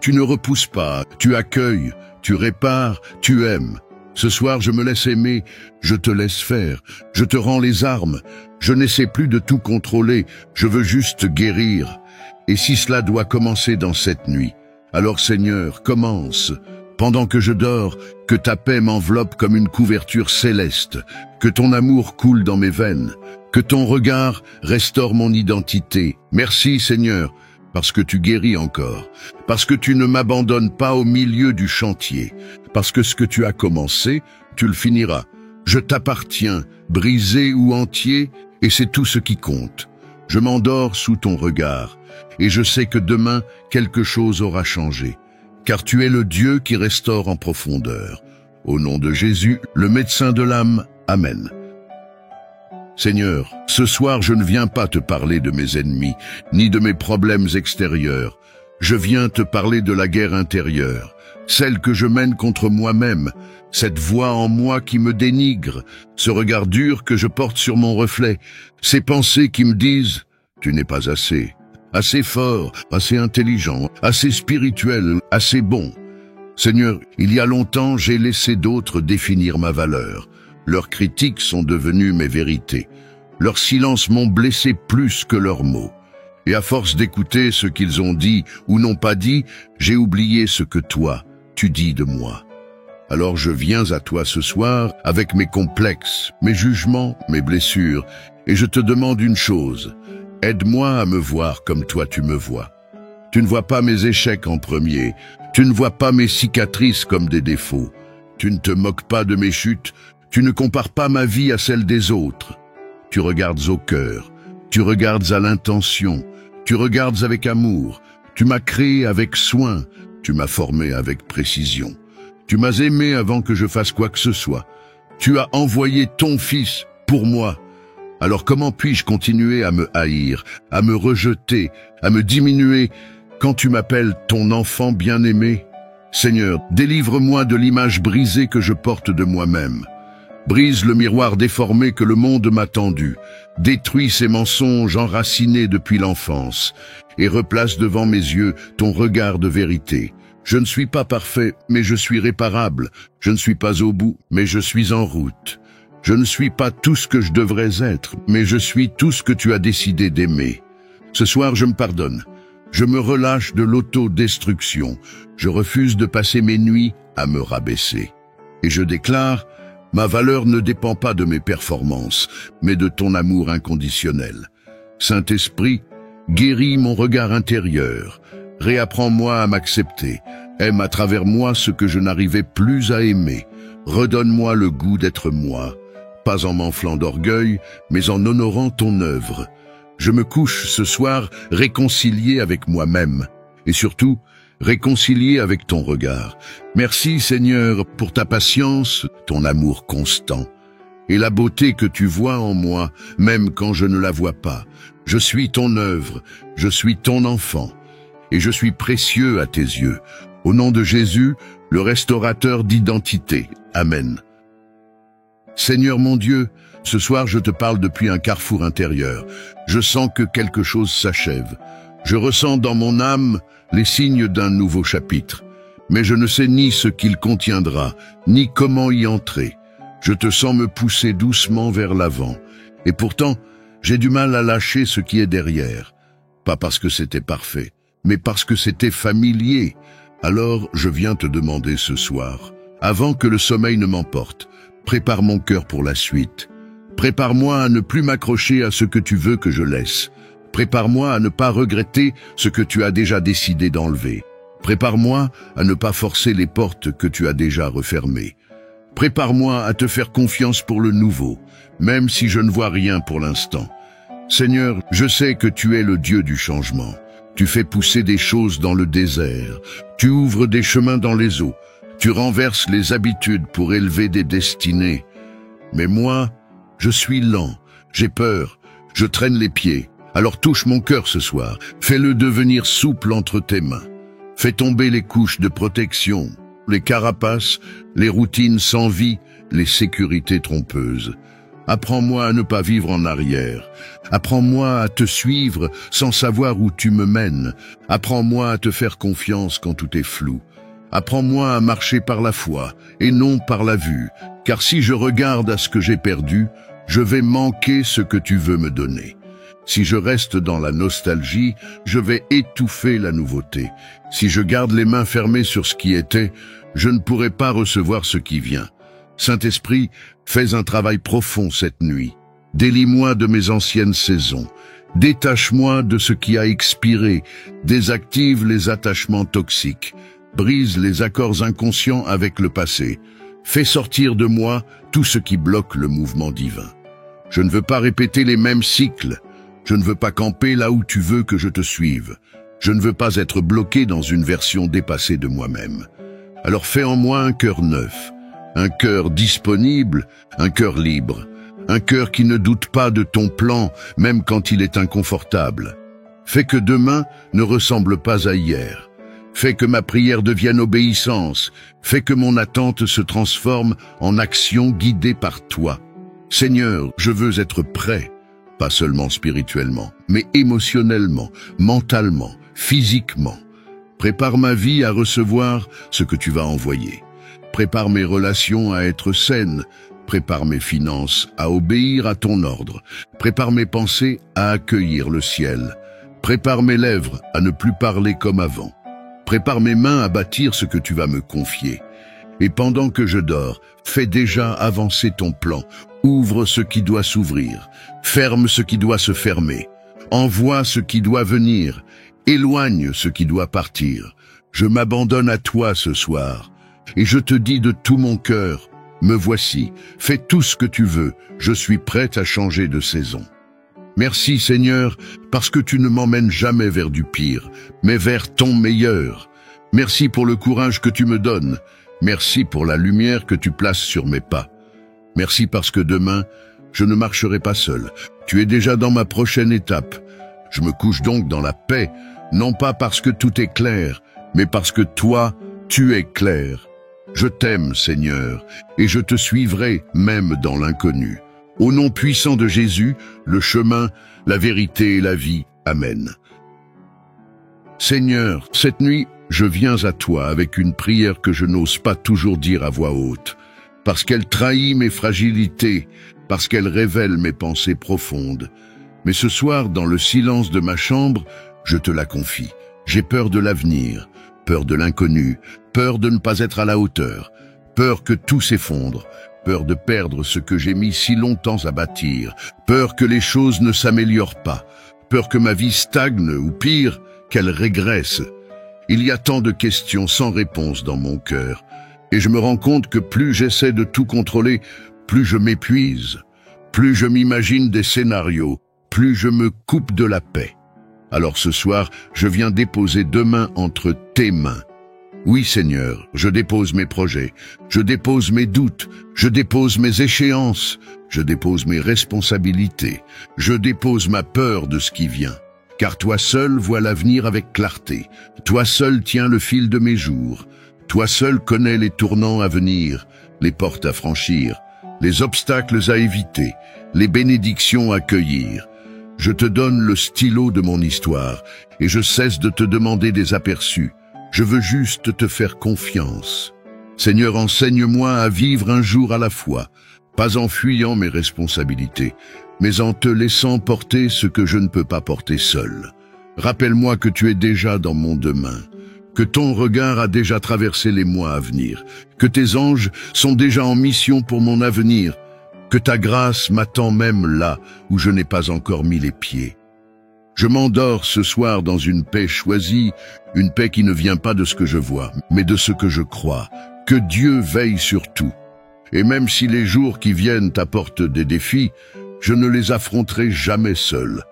A: Tu ne repousses pas, tu accueilles, tu répares, tu aimes. Ce soir, je me laisse aimer, je te laisse faire, je te rends les armes. Je n'essaie plus de tout contrôler, je veux juste guérir. Et si cela doit commencer dans cette nuit, alors Seigneur, commence. Pendant que je dors, que ta paix m'enveloppe comme une couverture céleste, que ton amour coule dans mes veines, que ton regard restaure mon identité. Merci Seigneur, parce que tu guéris encore, parce que tu ne m'abandonnes pas au milieu du chantier, parce que ce que tu as commencé, tu le finiras. Je t'appartiens, brisé ou entier, et c'est tout ce qui compte. Je m'endors sous ton regard, et je sais que demain, quelque chose aura changé. Car tu es le Dieu qui restaure en profondeur. Au nom de Jésus, le médecin de l'âme. Amen. Seigneur, ce soir je ne viens pas te parler de mes ennemis, ni de mes problèmes extérieurs. Je viens te parler de la guerre intérieure, celle que je mène contre moi-même, cette voix en moi qui me dénigre, ce regard dur que je porte sur mon reflet, ces pensées qui me disent « tu n'es pas assez ». Assez fort, assez intelligent, assez spirituel, assez bon. Seigneur, il y a longtemps, j'ai laissé d'autres définir ma valeur. Leurs critiques sont devenues mes vérités. Leurs silences m'ont blessé plus que leurs mots. Et à force d'écouter ce qu'ils ont dit ou n'ont pas dit, j'ai oublié ce que toi, tu dis de moi. Alors je viens à toi ce soir avec mes complexes, mes jugements, mes blessures, et je te demande une chose. Aide-moi à me voir comme toi tu me vois. Tu ne vois pas mes échecs en premier. Tu ne vois pas mes cicatrices comme des défauts. Tu ne te moques pas de mes chutes. Tu ne compares pas ma vie à celle des autres. Tu regardes au cœur. Tu regardes à l'intention. Tu regardes avec amour. Tu m'as créé avec soin. Tu m'as formé avec précision. Tu m'as aimé avant que je fasse quoi que ce soit. Tu as envoyé ton Fils pour moi. Alors comment puis-je continuer à me haïr, à me rejeter, à me diminuer quand tu m'appelles ton enfant bien-aimé? Seigneur, délivre-moi de l'image brisée que je porte de moi-même. Brise le miroir déformé que le monde m'a tendu. Détruis ces mensonges enracinés depuis l'enfance et replace devant mes yeux ton regard de vérité. Je ne suis pas parfait, mais je suis réparable. Je ne suis pas au bout, mais je suis en route. Je ne suis pas tout ce que je devrais être, mais je suis tout ce que tu as décidé d'aimer. Ce soir, je me pardonne. Je me relâche de l'autodestruction. Je refuse de passer mes nuits à me rabaisser. Et je déclare, ma valeur ne dépend pas de mes performances, mais de ton amour inconditionnel. Saint-Esprit, guéris mon regard intérieur. Réapprends-moi à m'accepter. Aime à travers moi ce que je n'arrivais plus à aimer. Redonne-moi le goût d'être moi, pas en m'enflant d'orgueil, mais en honorant ton œuvre. Je me couche ce soir réconcilié avec moi-même, et surtout, réconcilié avec ton regard. Merci Seigneur pour ta patience, ton amour constant, et la beauté que tu vois en moi, même quand je ne la vois pas. Je suis ton œuvre, je suis ton enfant, et je suis précieux à tes yeux. Au nom de Jésus, le restaurateur d'identité. Amen. Seigneur mon Dieu, ce soir je te parle depuis un carrefour intérieur. Je sens que quelque chose s'achève. Je ressens dans mon âme les signes d'un nouveau chapitre. Mais je ne sais ni ce qu'il contiendra, ni comment y entrer. Je te sens me pousser doucement vers l'avant. Et pourtant, j'ai du mal à lâcher ce qui est derrière. Pas parce que c'était parfait, mais parce que c'était familier. Alors, je viens te demander ce soir, avant que le sommeil ne m'emporte, prépare mon cœur pour la suite. Prépare-moi à ne plus m'accrocher à ce que tu veux que je laisse. Prépare-moi à ne pas regretter ce que tu as déjà décidé d'enlever. Prépare-moi à ne pas forcer les portes que tu as déjà refermées. Prépare-moi à te faire confiance pour le nouveau, même si je ne vois rien pour l'instant. Seigneur, je sais que tu es le Dieu du changement. Tu fais pousser des choses dans le désert. Tu ouvres des chemins dans les eaux. Tu renverses les habitudes pour élever des destinées. Mais moi, je suis lent, j'ai peur, je traîne les pieds. Alors touche mon cœur ce soir, fais-le devenir souple entre tes mains. Fais tomber les couches de protection, les carapaces, les routines sans vie, les sécurités trompeuses. Apprends-moi à ne pas vivre en arrière. Apprends-moi à te suivre sans savoir où tu me mènes. Apprends-moi à te faire confiance quand tout est flou. Apprends-moi à marcher par la foi et non par la vue, car si je regarde à ce que j'ai perdu, je vais manquer ce que tu veux me donner. Si je reste dans la nostalgie, je vais étouffer la nouveauté. Si je garde les mains fermées sur ce qui était, je ne pourrai pas recevoir ce qui vient. Saint-Esprit, fais un travail profond cette nuit. Délie-moi de mes anciennes saisons. Détache-moi de ce qui a expiré. Désactive les attachements toxiques. Brise les accords inconscients avec le passé. Fais sortir de moi tout ce qui bloque le mouvement divin. Je ne veux pas répéter les mêmes cycles. Je ne veux pas camper là où tu veux que je te suive. Je ne veux pas être bloqué dans une version dépassée de moi-même. Alors fais en moi un cœur neuf, un cœur disponible, un cœur libre, un cœur qui ne doute pas de ton plan, même quand il est inconfortable. Fais que demain ne ressemble pas à hier. Fais que ma prière devienne obéissance. Fais que mon attente se transforme en action guidée par toi. Seigneur, je veux être prêt, pas seulement spirituellement, mais émotionnellement, mentalement, physiquement. Prépare ma vie à recevoir ce que tu vas envoyer. Prépare mes relations à être saines. Prépare mes finances à obéir à ton ordre. Prépare mes pensées à accueillir le ciel. Prépare mes lèvres à ne plus parler comme avant. Prépare mes mains à bâtir ce que tu vas me confier. Et pendant que je dors, fais déjà avancer ton plan. Ouvre ce qui doit s'ouvrir. Ferme ce qui doit se fermer. Envoie ce qui doit venir. Éloigne ce qui doit partir. Je m'abandonne à toi ce soir. Et je te dis de tout mon cœur, me voici, fais tout ce que tu veux, je suis prête à changer de saison. Merci Seigneur, parce que tu ne m'emmènes jamais vers du pire, mais vers ton meilleur. Merci pour le courage que tu me donnes. Merci pour la lumière que tu places sur mes pas. Merci parce que demain, je ne marcherai pas seul. Tu es déjà dans ma prochaine étape. Je me couche donc dans la paix, non pas parce que tout est clair, mais parce que toi, tu es clair. Je t'aime, Seigneur, et je te suivrai même dans l'inconnu. Au nom puissant de Jésus, le chemin, la vérité et la vie. Amen. Seigneur, cette nuit, je viens à toi avec une prière que je n'ose pas toujours dire à voix haute, parce qu'elle trahit mes fragilités, parce qu'elle révèle mes pensées profondes. Mais ce soir, dans le silence de ma chambre, je te la confie. J'ai peur de l'avenir, peur de l'inconnu, peur de ne pas être à la hauteur, peur que tout s'effondre, peur de perdre ce que j'ai mis si longtemps à bâtir, peur que les choses ne s'améliorent pas, peur que ma vie stagne ou pire, qu'elle régresse. Il y a tant de questions sans réponse dans mon cœur, et je me rends compte que plus j'essaie de tout contrôler, plus je m'épuise, plus je m'imagine des scénarios, plus je me coupe de la paix. Alors ce soir, je viens déposer 2 mains entre tes mains. Oui Seigneur, je dépose mes projets, je dépose mes doutes, je dépose mes échéances, je dépose mes responsabilités, je dépose ma peur de ce qui vient. Car toi seul vois l'avenir avec clarté, toi seul tiens le fil de mes jours, toi seul connais les tournants à venir, les portes à franchir, les obstacles à éviter, les bénédictions à cueillir. Je te donne le stylo de mon histoire, et je cesse de te demander des aperçus. Je veux juste te faire confiance. Seigneur, enseigne-moi à vivre un jour à la fois, pas en fuyant mes responsabilités, mais en te laissant porter ce que je ne peux pas porter seul. Rappelle-moi que tu es déjà dans mon demain, que ton regard a déjà traversé les mois à venir, que tes anges sont déjà en mission pour mon avenir, que ta grâce m'attend même là où je n'ai pas encore mis les pieds. Je m'endors ce soir dans une paix choisie, une paix qui ne vient pas de ce que je vois, mais de ce que je crois, que Dieu veille sur tout. Et même si les jours qui viennent t'apportent des défis, je ne les affronterai jamais seul,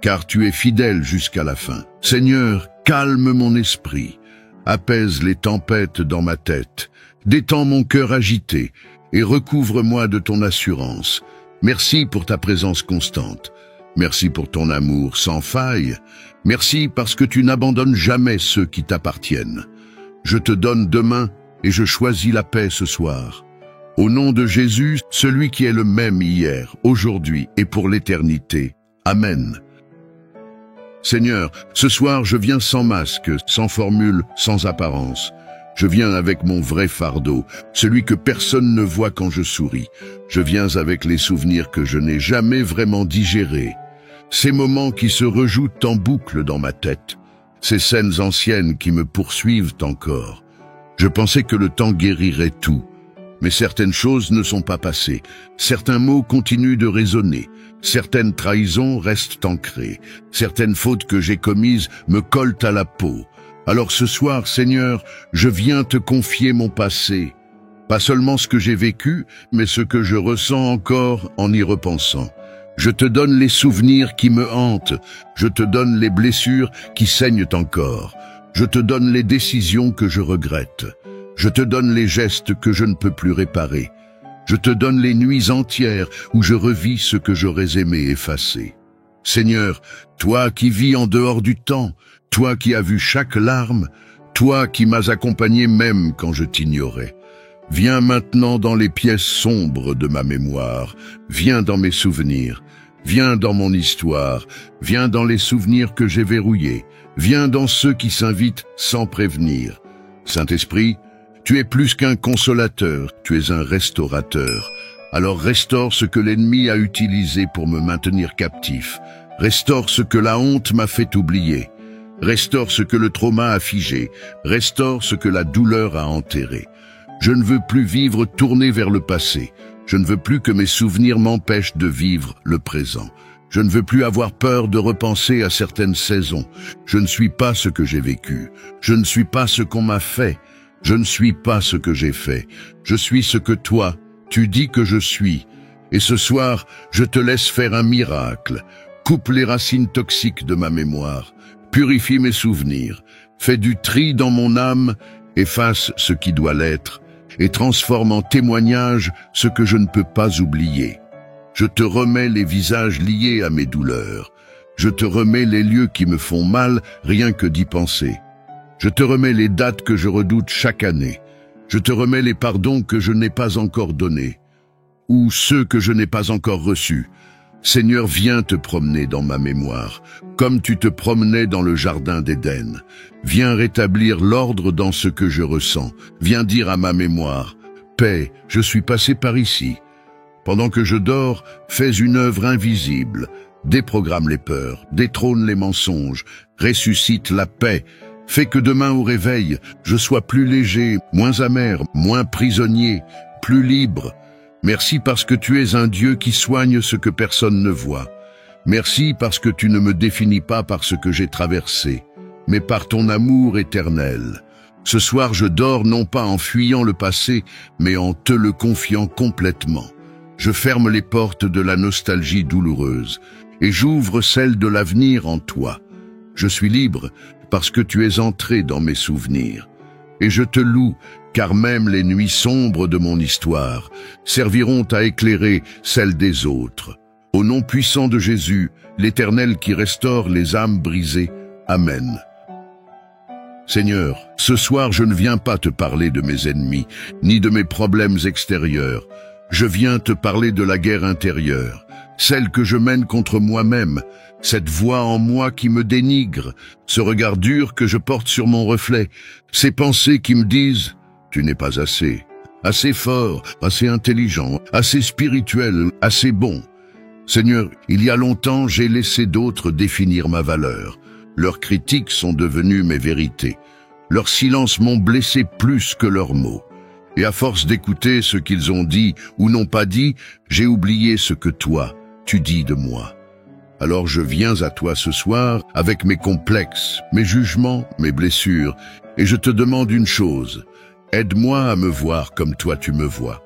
A: car tu es fidèle jusqu'à la fin. Seigneur, calme mon esprit, apaise les tempêtes dans ma tête, détends mon cœur agité, et recouvre-moi de ton assurance. Merci pour ta présence constante. Merci pour ton amour sans faille. Merci parce que tu n'abandonnes jamais ceux qui t'appartiennent. Je te donne demain et je choisis la paix ce soir. Au nom de Jésus, celui qui est le même hier, aujourd'hui et pour l'éternité. Amen. Seigneur, ce soir je viens sans masque, sans formule, sans apparence. Je viens avec mon vrai fardeau, celui que personne ne voit quand je souris. Je viens avec les souvenirs que je n'ai jamais vraiment digérés. Ces moments qui se rejouent en boucle dans ma tête. Ces scènes anciennes qui me poursuivent encore. Je pensais que le temps guérirait tout. Mais certaines choses ne sont pas passées. Certains mots continuent de résonner. Certaines trahisons restent ancrées. Certaines fautes que j'ai commises me collent à la peau. Alors ce soir, Seigneur, je viens te confier mon passé. Pas seulement ce que j'ai vécu, mais ce que je ressens encore en y repensant. Je te donne les souvenirs qui me hantent. Je te donne les blessures qui saignent encore. Je te donne les décisions que je regrette. Je te donne les gestes que je ne peux plus réparer. Je te donne les nuits entières où je revis ce que j'aurais aimé effacer. Seigneur, toi qui vis en dehors du temps, toi qui as vu chaque larme, toi qui m'as accompagné même quand je t'ignorais. Viens maintenant dans les pièces sombres de ma mémoire, viens dans mes souvenirs, viens dans mon histoire, viens dans les souvenirs que j'ai verrouillés, viens dans ceux qui s'invitent sans prévenir. Saint-Esprit, tu es plus qu'un consolateur, tu es un restaurateur. Alors restaure ce que l'ennemi a utilisé pour me maintenir captif. Restaure ce que la honte m'a fait oublier. Restaure ce que le trauma a figé. Restaure ce que la douleur a enterré. Je ne veux plus vivre tourné vers le passé. Je ne veux plus que mes souvenirs m'empêchent de vivre le présent. Je ne veux plus avoir peur de repenser à certaines saisons. Je ne suis pas ce que j'ai vécu. Je ne suis pas ce qu'on m'a fait. Je ne suis pas ce que j'ai fait. Je suis ce que toi, tu dis que je suis. Et ce soir, je te laisse faire un miracle. Coupe les racines toxiques de ma mémoire. Purifie mes souvenirs. Fais du tri dans mon âme. Efface ce qui doit l'être. Et transforme en témoignage ce que je ne peux pas oublier. Je te remets les visages liés à mes douleurs. Je te remets les lieux qui me font mal, rien que d'y penser. Je te remets les dates que je redoute chaque année. Je te remets les pardons que je n'ai pas encore donnés, ou ceux que je n'ai pas encore reçus. Seigneur, viens te promener dans ma mémoire, comme tu te promenais dans le jardin d'Éden. Viens rétablir l'ordre dans ce que je ressens. Viens dire à ma mémoire, paix, je suis passé par ici. Pendant que je dors, fais une œuvre invisible. Déprogramme les peurs, détrône les mensonges, ressuscite la paix. Fais que demain au réveil, je sois plus léger, moins amer, moins prisonnier, plus libre. Merci parce que tu es un Dieu qui soigne ce que personne ne voit. Merci parce que tu ne me définis pas par ce que j'ai traversé, mais par ton amour éternel. Ce soir, je dors non pas en fuyant le passé, mais en te le confiant complètement. Je ferme les portes de la nostalgie douloureuse et j'ouvre celles de l'avenir en toi. Je suis libre parce que tu es entré dans mes souvenirs. Et je te loue, car même les nuits sombres de mon histoire serviront à éclairer celles des autres. Au nom puissant de Jésus, l'Éternel qui restaure les âmes brisées. Amen. Seigneur, ce soir je ne viens pas te parler de mes ennemis, ni de mes problèmes extérieurs. Je viens te parler de la guerre intérieure, celle que je mène contre moi-même, cette voix en moi qui me dénigre, ce regard dur que je porte sur mon reflet, ces pensées qui me disent « tu n'es pas assez fort, assez intelligent, assez spirituel, assez bon ». Seigneur, il y a longtemps, j'ai laissé d'autres définir ma valeur. Leurs critiques sont devenues mes vérités. Leurs silences m'ont blessé plus que leurs mots. Et à force d'écouter ce qu'ils ont dit ou n'ont pas dit, j'ai oublié ce que toi, tu dis de moi. Alors je viens à toi ce soir avec mes complexes, mes jugements, mes blessures, et je te demande une chose. Aide-moi à me voir comme toi tu me vois.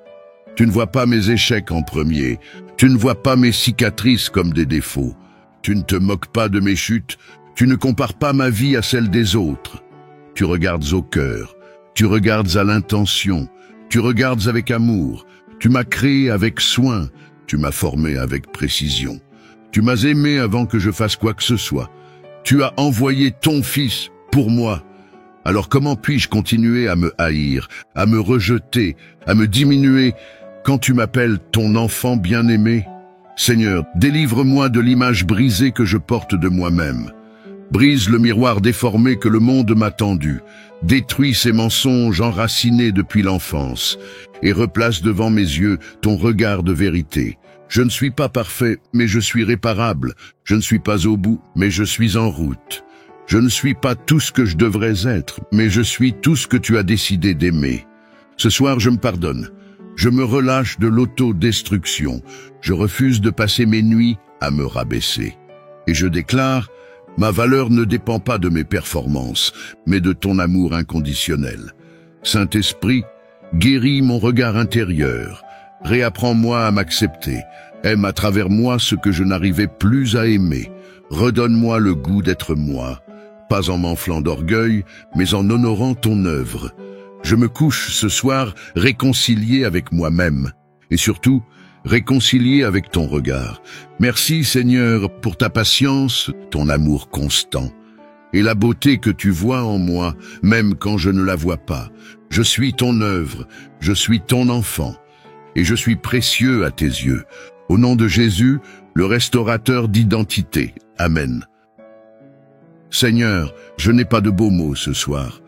A: Tu ne vois pas mes échecs en premier, tu ne vois pas mes cicatrices comme des défauts. Tu ne te moques pas de mes chutes, tu ne compares pas ma vie à celle des autres. Tu regardes au cœur, tu regardes à l'intention, tu regardes avec amour, tu m'as créé avec soin, tu m'as formé avec précision. Tu m'as aimé avant que je fasse quoi que ce soit. Tu as envoyé ton Fils pour moi. Alors comment puis-je continuer à me haïr, à me rejeter, à me diminuer quand tu m'appelles ton enfant bien-aimé? Seigneur, délivre-moi de l'image brisée que je porte de moi-même. Brise le miroir déformé que le monde m'a tendu. Détruis ces mensonges enracinés depuis l'enfance et replace devant mes yeux ton regard de vérité. Je ne suis pas parfait, mais je suis réparable. Je ne suis pas au bout, mais je suis en route. Je ne suis pas tout ce que je devrais être, mais je suis tout ce que tu as décidé d'aimer. Ce soir, je me pardonne. Je me relâche de l'autodestruction. Je refuse de passer mes nuits à me rabaisser. Et je déclare, ma valeur ne dépend pas de mes performances, mais de ton amour inconditionnel. Saint-Esprit, guéris mon regard intérieur. Réapprends-moi à m'accepter. Aime à travers moi ce que je n'arrivais plus à aimer. Redonne-moi le goût d'être moi, pas en m'enflant d'orgueil, mais en honorant ton œuvre. Je me couche ce soir réconcilié avec moi-même, et surtout, réconcilié avec ton regard. Merci Seigneur pour ta patience, ton amour constant, et la beauté que tu vois en moi, même quand je ne la vois pas. Je suis ton œuvre, je suis ton enfant, et je suis précieux à tes yeux. Au nom de Jésus, le restaurateur d'identité. Amen. Seigneur, je n'ai pas de beaux mots ce soir.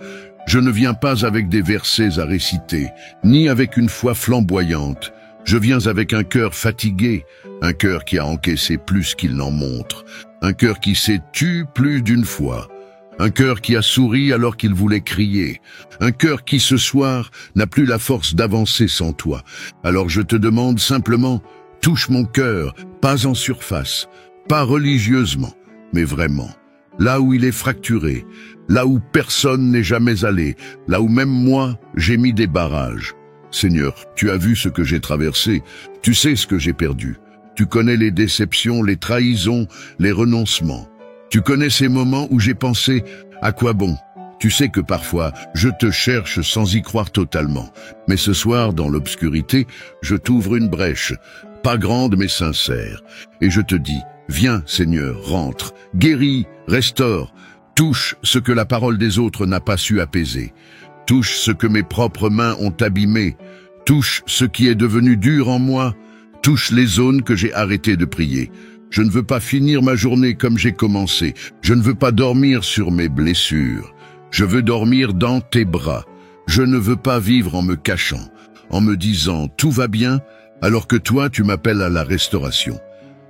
A: Je ne viens pas avec des versets à réciter, ni avec une foi flamboyante. Je viens avec un cœur fatigué, un cœur qui a encaissé plus qu'il n'en montre, un cœur qui s'est tu plus d'une fois, un cœur qui a souri alors qu'il voulait crier, un cœur qui ce soir n'a plus la force d'avancer sans toi. Alors je te demande simplement, touche mon cœur, pas en surface, pas religieusement, mais vraiment. Là où il est fracturé, là où personne n'est jamais allé, là où même moi, j'ai mis des barrages. Seigneur, tu as vu ce que j'ai traversé, tu sais ce que j'ai perdu. Tu connais les déceptions, les trahisons, les renoncements. Tu connais ces moments où j'ai pensé « à quoi bon ?» Tu sais que parfois, je te cherche sans y croire totalement. Mais ce soir, dans l'obscurité, je t'ouvre une brèche, pas grande mais sincère. Et je te dis, viens Seigneur, rentre, guéris, restaure, touche ce que la parole des autres n'a pas su apaiser. Touche ce que mes propres mains ont abîmé. Touche ce qui est devenu dur en moi. Touche les zones que j'ai arrêté de prier. Je ne veux pas finir ma journée comme j'ai commencé. Je ne veux pas dormir sur mes blessures. Je veux dormir dans tes bras. Je ne veux pas vivre en me cachant, en me disant « tout va bien » alors que toi tu m'appelles à la restauration.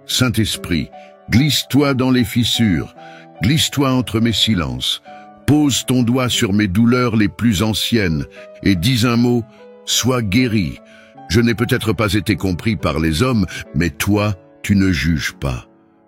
A: Saint-Esprit, glisse-toi dans les fissures, glisse-toi entre mes silences, pose ton doigt sur mes douleurs les plus anciennes et dis un mot « sois guéri ». Je n'ai peut-être pas été compris par les hommes, mais toi, tu ne juges pas.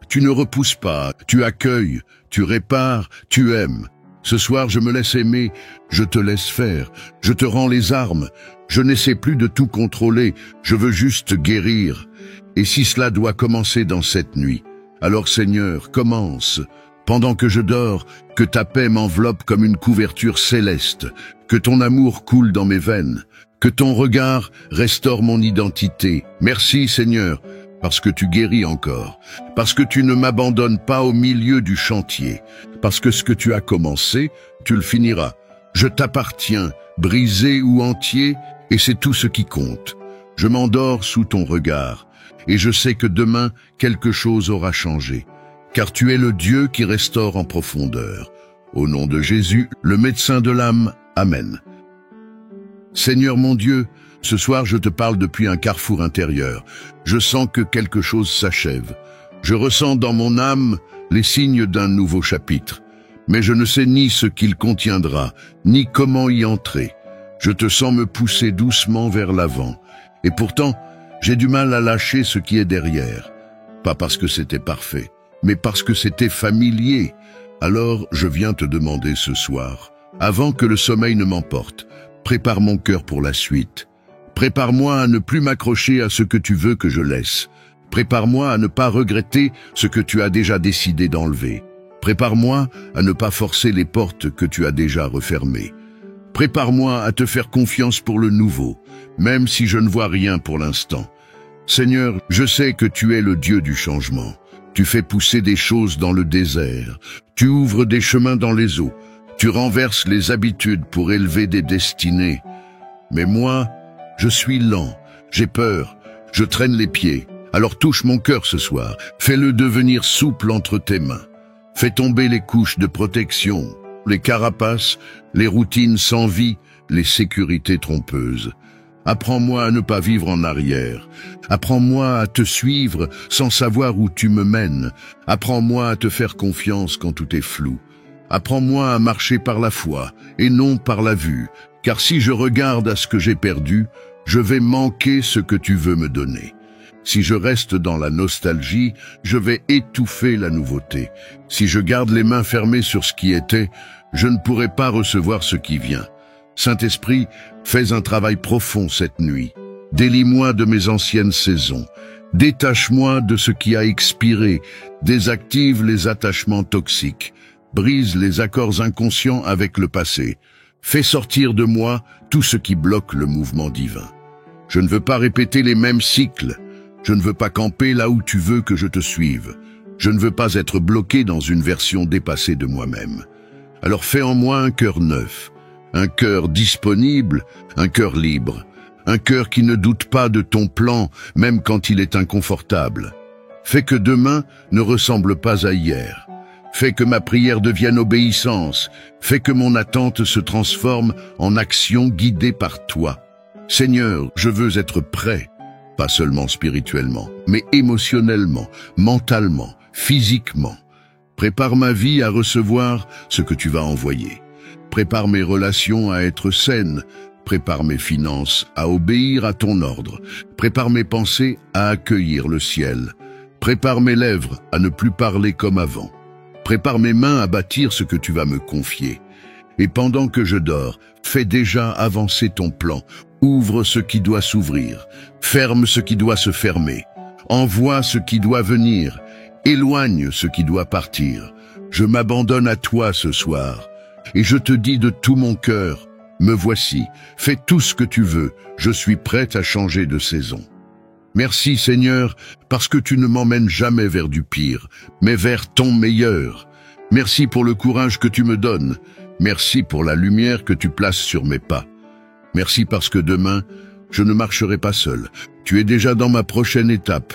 A: Tu ne repousses pas, tu accueilles, tu répares, tu aimes. Ce soir, je me laisse aimer, je te laisse faire, je te rends les armes, je n'essaie plus de tout contrôler, je veux juste guérir. Et si cela doit commencer dans cette nuit, alors Seigneur, commence. Pendant que je dors, que ta paix m'enveloppe comme une couverture céleste, que ton amour coule dans mes veines, que ton regard restaure mon identité. Merci Seigneur, parce que tu guéris encore, parce que tu ne m'abandonnes pas au milieu du chantier, parce que ce que tu as commencé, tu le finiras. Je t'appartiens, brisé ou entier, et c'est tout ce qui compte. Je m'endors sous ton regard, et je sais que demain, quelque chose aura changé, car tu es le Dieu qui restaure en profondeur. Au nom de Jésus, le médecin de l'âme, Amen. Seigneur mon Dieu, ce soir je te parle depuis un carrefour intérieur. Je sens que quelque chose s'achève. Je ressens dans mon âme les signes d'un nouveau chapitre. Mais je ne sais ni ce qu'il contiendra, ni comment y entrer. Je te sens me pousser doucement vers l'avant. Et pourtant, j'ai du mal à lâcher ce qui est derrière. Pas parce que c'était parfait, mais parce que c'était familier. Alors je viens te demander ce soir, avant que le sommeil ne m'emporte, prépare mon cœur pour la suite. Prépare-moi à ne plus m'accrocher à ce que tu veux que je laisse. Prépare-moi à ne pas regretter ce que tu as déjà décidé d'enlever. Prépare-moi à ne pas forcer les portes que tu as déjà refermées. Prépare-moi à te faire confiance pour le nouveau, même si je ne vois rien pour l'instant. Seigneur, je sais que tu es le Dieu du changement. Tu fais pousser des choses dans le désert. Tu ouvres des chemins dans les eaux. Tu renverses les habitudes pour élever des destinées. Mais moi, je suis lent, j'ai peur, je traîne les pieds. Alors touche mon cœur ce soir, fais-le devenir souple entre tes mains. Fais tomber les couches de protection, les carapaces, les routines sans vie, les sécurités trompeuses. Apprends-moi à ne pas vivre en arrière. Apprends-moi à te suivre sans savoir où tu me mènes. Apprends-moi à te faire confiance quand tout est flou. Apprends-moi à marcher par la foi et non par la vue, car si je regarde à ce que j'ai perdu, je vais manquer ce que tu veux me donner. Si je reste dans la nostalgie, je vais étouffer la nouveauté. Si je garde les mains fermées sur ce qui était, je ne pourrai pas recevoir ce qui vient. Saint-Esprit, fais un travail profond cette nuit. Délie-moi de mes anciennes saisons. Détache-moi de ce qui a expiré. Désactive les attachements toxiques. Brise les accords inconscients avec le passé. Fais sortir de moi tout ce qui bloque le mouvement divin. Je ne veux pas répéter les mêmes cycles. Je ne veux pas camper là où tu veux que je te suive. Je ne veux pas être bloqué dans une version dépassée de moi-même. Alors fais en moi un cœur neuf, un cœur disponible, un cœur libre, un cœur qui ne doute pas de ton plan, même quand il est inconfortable. Fais que demain ne ressemble pas à hier. Fais que ma prière devienne obéissance. Fais que mon attente se transforme en action guidée par toi. Seigneur, je veux être prêt, pas seulement spirituellement, mais émotionnellement, mentalement, physiquement. Prépare ma vie à recevoir ce que tu vas envoyer. Prépare mes relations à être saines. Prépare mes finances à obéir à ton ordre. Prépare mes pensées à accueillir le ciel. Prépare mes lèvres à ne plus parler comme avant. Prépare mes mains à bâtir ce que tu vas me confier. Et pendant que je dors, fais déjà avancer ton plan. Ouvre ce qui doit s'ouvrir. Ferme ce qui doit se fermer. Envoie ce qui doit venir. Éloigne ce qui doit partir. Je m'abandonne à toi ce soir. Et je te dis de tout mon cœur, me voici. Fais tout ce que tu veux. Je suis prête à changer de saison. Merci Seigneur, parce que tu ne m'emmènes jamais vers du pire, mais vers ton meilleur. Merci pour le courage que tu me donnes. Merci pour la lumière que tu places sur mes pas. Merci parce que demain, je ne marcherai pas seul. Tu es déjà dans ma prochaine étape.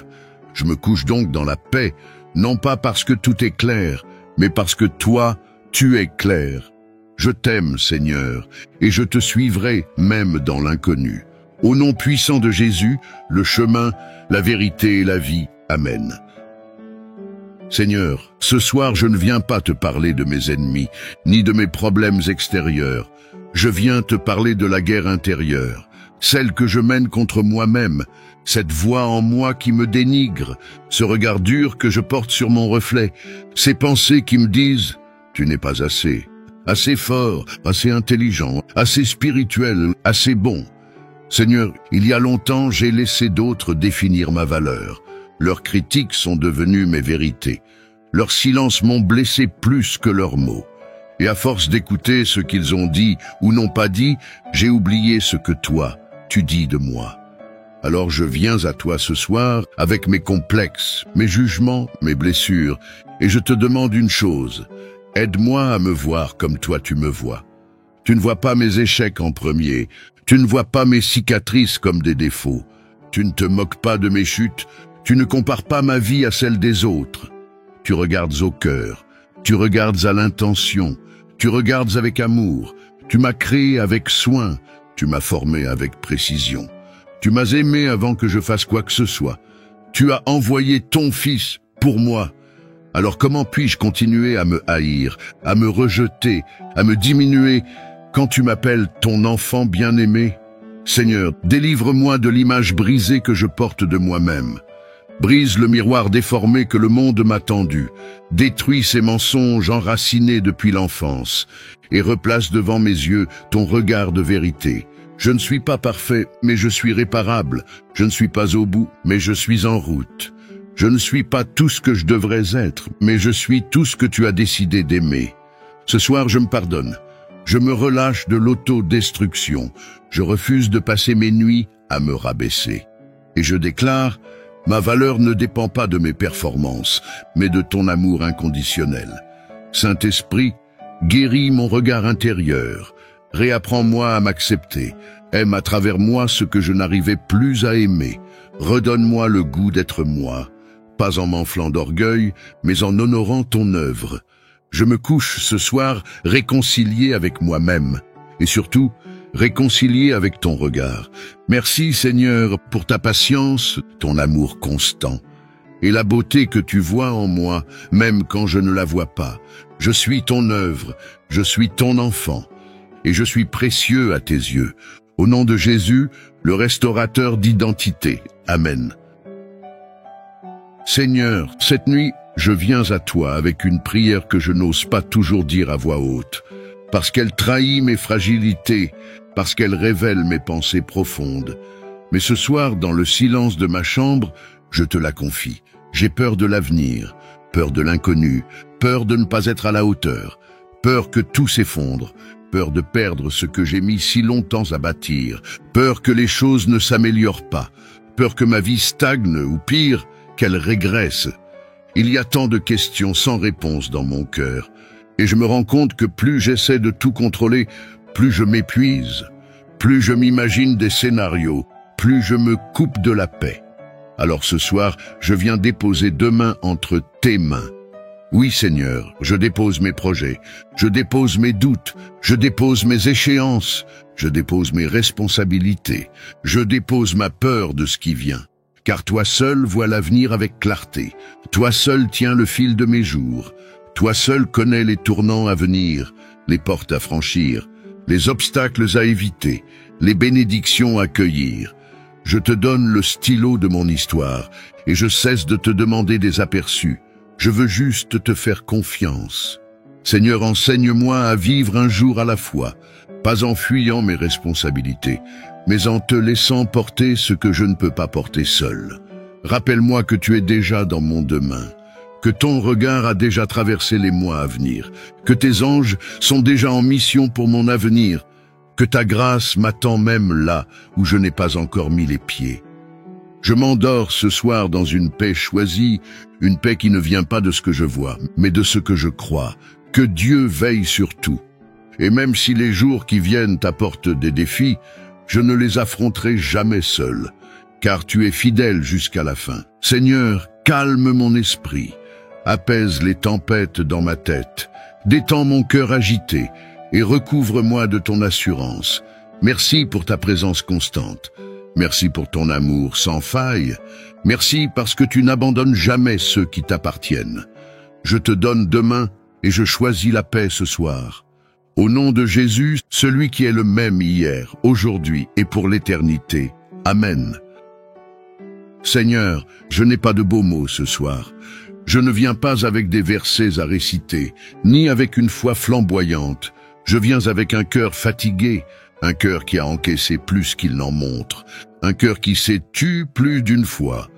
A: Je me couche donc dans la paix, non pas parce que tout est clair, mais parce que toi, tu es clair. Je t'aime, Seigneur, et je te suivrai même dans l'inconnu. Au nom puissant de Jésus, le chemin, la vérité et la vie. Amen. Seigneur, ce soir je ne viens pas te parler de mes ennemis, ni de mes problèmes extérieurs. Je viens te parler de la guerre intérieure, celle que je mène contre moi-même, cette voix en moi qui me dénigre, ce regard dur que je porte sur mon reflet, ces pensées qui me disent « tu n'es pas assez fort, assez intelligent, assez spirituel, assez bon ». Seigneur, il y a longtemps, j'ai laissé d'autres définir ma valeur. Leurs critiques sont devenues mes vérités. Leurs silences m'ont blessé plus que leurs mots. Et à force d'écouter ce qu'ils ont dit ou n'ont pas dit, j'ai oublié ce que toi, tu dis de moi. Alors je viens à toi ce soir avec mes complexes, mes jugements, mes blessures, et je te demande une chose. Aide-moi à me voir comme toi tu me vois. Tu ne vois pas mes échecs en premier. Tu ne vois pas mes cicatrices comme des défauts. Tu ne te moques pas de mes chutes. Tu ne compares pas ma vie à celle des autres. Tu regardes au cœur. Tu regardes à l'intention. Tu regardes avec amour. Tu m'as créé avec soin. Tu m'as formé avec précision. Tu m'as aimé avant que je fasse quoi que ce soit. Tu as envoyé ton Fils pour moi. Alors comment puis-je continuer à me haïr, à me rejeter, à me diminuer quand tu m'appelles ton enfant bien-aimé? Seigneur, délivre-moi de l'image brisée que je porte de moi-même. Brise le miroir déformé que le monde m'a tendu. Détruis ces mensonges enracinés depuis l'enfance et replace devant mes yeux ton regard de vérité. Je ne suis pas parfait, mais je suis réparable. Je ne suis pas au bout, mais je suis en route. Je ne suis pas tout ce que je devrais être, mais je suis tout ce que tu as décidé d'aimer. Ce soir, je me pardonne. Je me relâche de l'autodestruction. Je refuse de passer mes nuits à me rabaisser. Et je déclare, ma valeur ne dépend pas de mes performances, mais de ton amour inconditionnel. Saint-Esprit, guéris mon regard intérieur. Réapprends-moi à m'accepter. Aime à travers moi ce que je n'arrivais plus à aimer. Redonne-moi le goût d'être moi, pas en m'enflant d'orgueil, mais en honorant ton œuvre. Je me couche ce soir réconcilié avec moi-même et surtout réconcilié avec ton regard. Merci Seigneur pour ta patience, ton amour constant et la beauté que tu vois en moi, même quand je ne la vois pas. Je suis ton œuvre, je suis ton enfant et je suis précieux à tes yeux. Au nom de Jésus, le restaurateur d'identité. Amen. Seigneur, cette nuit, je viens à toi avec une prière que je n'ose pas toujours dire à voix haute, parce qu'elle trahit mes fragilités, parce qu'elle révèle mes pensées profondes. Mais ce soir, dans le silence de ma chambre, je te la confie. J'ai peur de l'avenir, peur de l'inconnu, peur de ne pas être à la hauteur, peur que tout s'effondre, peur de perdre ce que j'ai mis si longtemps à bâtir, peur que les choses ne s'améliorent pas, peur que ma vie stagne ou pire, qu'elle régresse. Il y a tant de questions sans réponse dans mon cœur, et je me rends compte que plus j'essaie de tout contrôler, plus je m'épuise, plus je m'imagine des scénarios, plus je me coupe de la paix. Alors ce soir, je viens déposer 2 mains entre tes mains. Oui Seigneur, je dépose mes projets, je dépose mes doutes, je dépose mes échéances, je dépose mes responsabilités, je dépose ma peur de ce qui vient. Car toi seul vois l'avenir avec clarté, toi seul tiens le fil de mes jours, toi seul connais les tournants à venir, les portes à franchir, les obstacles à éviter, les bénédictions à cueillir. Je te donne le stylo de mon histoire, et je cesse de te demander des aperçus. Je veux juste te faire confiance. Seigneur, enseigne-moi à vivre un jour à la fois, pas en fuyant mes responsabilités, mais en te laissant porter ce que je ne peux pas porter seul. Rappelle-moi que tu es déjà dans mon demain, que ton regard a déjà traversé les mois à venir, que tes anges sont déjà en mission pour mon avenir, que ta grâce m'attend même là où je n'ai pas encore mis les pieds. Je m'endors ce soir dans une paix choisie, une paix qui ne vient pas de ce que je vois, mais de ce que je crois, que Dieu veille sur tout. Et même si les jours qui viennent t'apportent des défis, je ne les affronterai jamais seul, car tu es fidèle jusqu'à la fin. Seigneur, calme mon esprit, apaise les tempêtes dans ma tête, détends mon cœur agité et recouvre-moi de ton assurance. Merci pour ta présence constante. Merci pour ton amour sans faille. Merci parce que tu n'abandonnes jamais ceux qui t'appartiennent. Je te donne demain et je choisis la paix ce soir. Au nom de Jésus, celui qui est le même hier, aujourd'hui et pour l'éternité. Amen. Seigneur, je n'ai pas de beaux mots ce soir. Je ne viens pas avec des versets à réciter, ni avec une foi flamboyante. Je viens avec un cœur fatigué, un cœur qui a encaissé plus qu'il n'en montre, un cœur qui s'est tu plus d'une fois,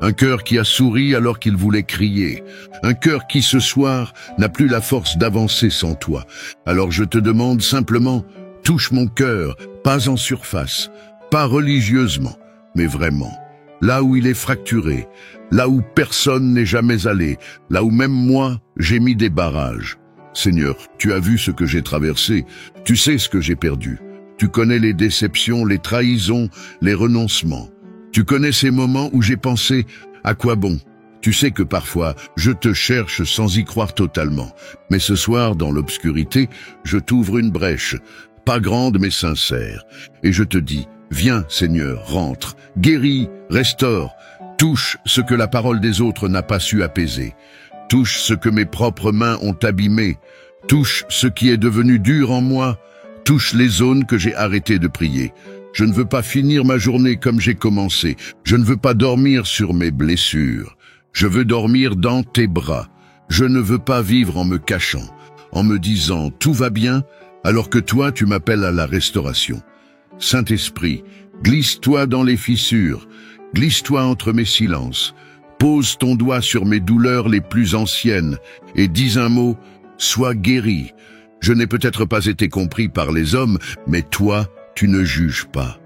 A: un cœur qui a souri alors qu'il voulait crier, un cœur qui ce soir n'a plus la force d'avancer sans toi. Alors je te demande simplement, touche mon cœur, pas en surface, pas religieusement, mais vraiment, là où il est fracturé, là où personne n'est jamais allé, là où même moi j'ai mis des barrages. Seigneur, tu as vu ce que j'ai traversé, tu sais ce que j'ai perdu. Tu connais les déceptions, les trahisons, les renoncements. Tu connais ces moments où j'ai pensé « à quoi bon ?» Tu sais que parfois, je te cherche sans y croire totalement. Mais ce soir, dans l'obscurité, je t'ouvre une brèche, pas grande mais sincère. Et je te dis « Viens, Seigneur, rentre, guéris, restaure, touche ce que la parole des autres n'a pas su apaiser. Touche ce que mes propres mains ont abîmé. Touche ce qui est devenu dur en moi. Touche les zones que j'ai arrêté de prier. Je ne veux pas finir ma journée comme j'ai commencé. Je ne veux pas dormir sur mes blessures. Je veux dormir dans tes bras. Je ne veux pas vivre en me cachant, en me disant « tout va bien » alors que toi tu m'appelles à la restauration. Saint-Esprit, glisse-toi dans les fissures, glisse-toi entre mes silences, pose ton doigt sur mes douleurs les plus anciennes et dis un mot « sois guéri ». Je n'ai peut-être pas été compris par les hommes, mais toi, tu ne juges pas.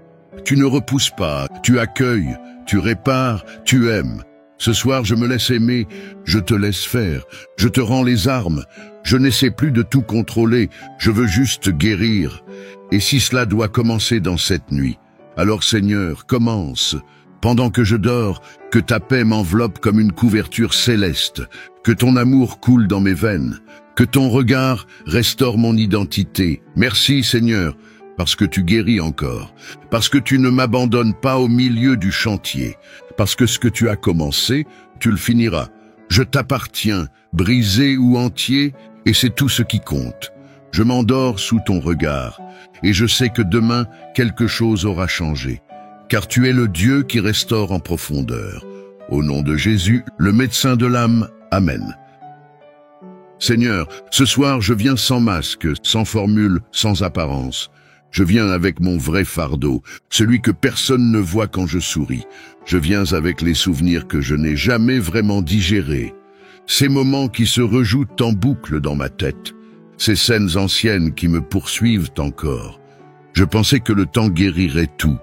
A: Tu ne repousses pas, tu accueilles, tu répares, tu aimes. Ce soir, je me laisse aimer, je te laisse faire, je te rends les armes. Je n'essaie plus de tout contrôler, je veux juste guérir. Et si cela doit commencer dans cette nuit, alors Seigneur, commence. Pendant que je dors, que ta paix m'enveloppe comme une couverture céleste, que ton amour coule dans mes veines, que ton regard restaure mon identité. Merci Seigneur, parce que tu guéris encore, parce que tu ne m'abandonnes pas au milieu du chantier, parce que ce que tu as commencé, tu le finiras. Je t'appartiens, brisé ou entier, et c'est tout ce qui compte. Je m'endors sous ton regard, et je sais que demain, quelque chose aura changé, car tu es le Dieu qui restaure en profondeur. Au nom de Jésus, le médecin de l'âme, Amen. Seigneur, ce soir je viens sans masque, sans formule, sans apparence. Je viens avec mon vrai fardeau, celui que personne ne voit quand je souris. Je viens avec les souvenirs que je n'ai jamais vraiment digérés. Ces moments qui se rejouent en boucle dans ma tête. Ces scènes anciennes qui me poursuivent encore. Je pensais que le temps guérirait tout.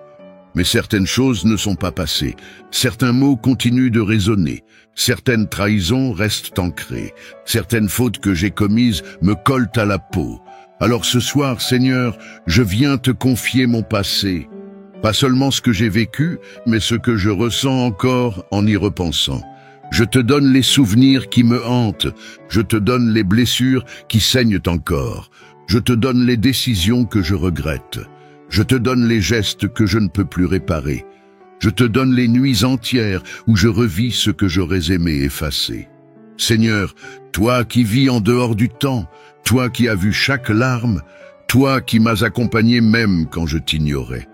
A: Mais certaines choses ne sont pas passées. Certains mots continuent de résonner. Certaines trahisons restent ancrées. Certaines fautes que j'ai commises me collent à la peau. Alors ce soir, Seigneur, je viens te confier mon passé. Pas seulement ce que j'ai vécu, mais ce que je ressens encore en y repensant. Je te donne les souvenirs qui me hantent. Je te donne les blessures qui saignent encore. Je te donne les décisions que je regrette. Je te donne les gestes que je ne peux plus réparer. Je te donne les nuits entières où je revis ce que j'aurais aimé effacer. Seigneur, toi qui vis en dehors du temps, toi qui as vu chaque larme, toi qui m'as accompagné même quand je t'ignorais.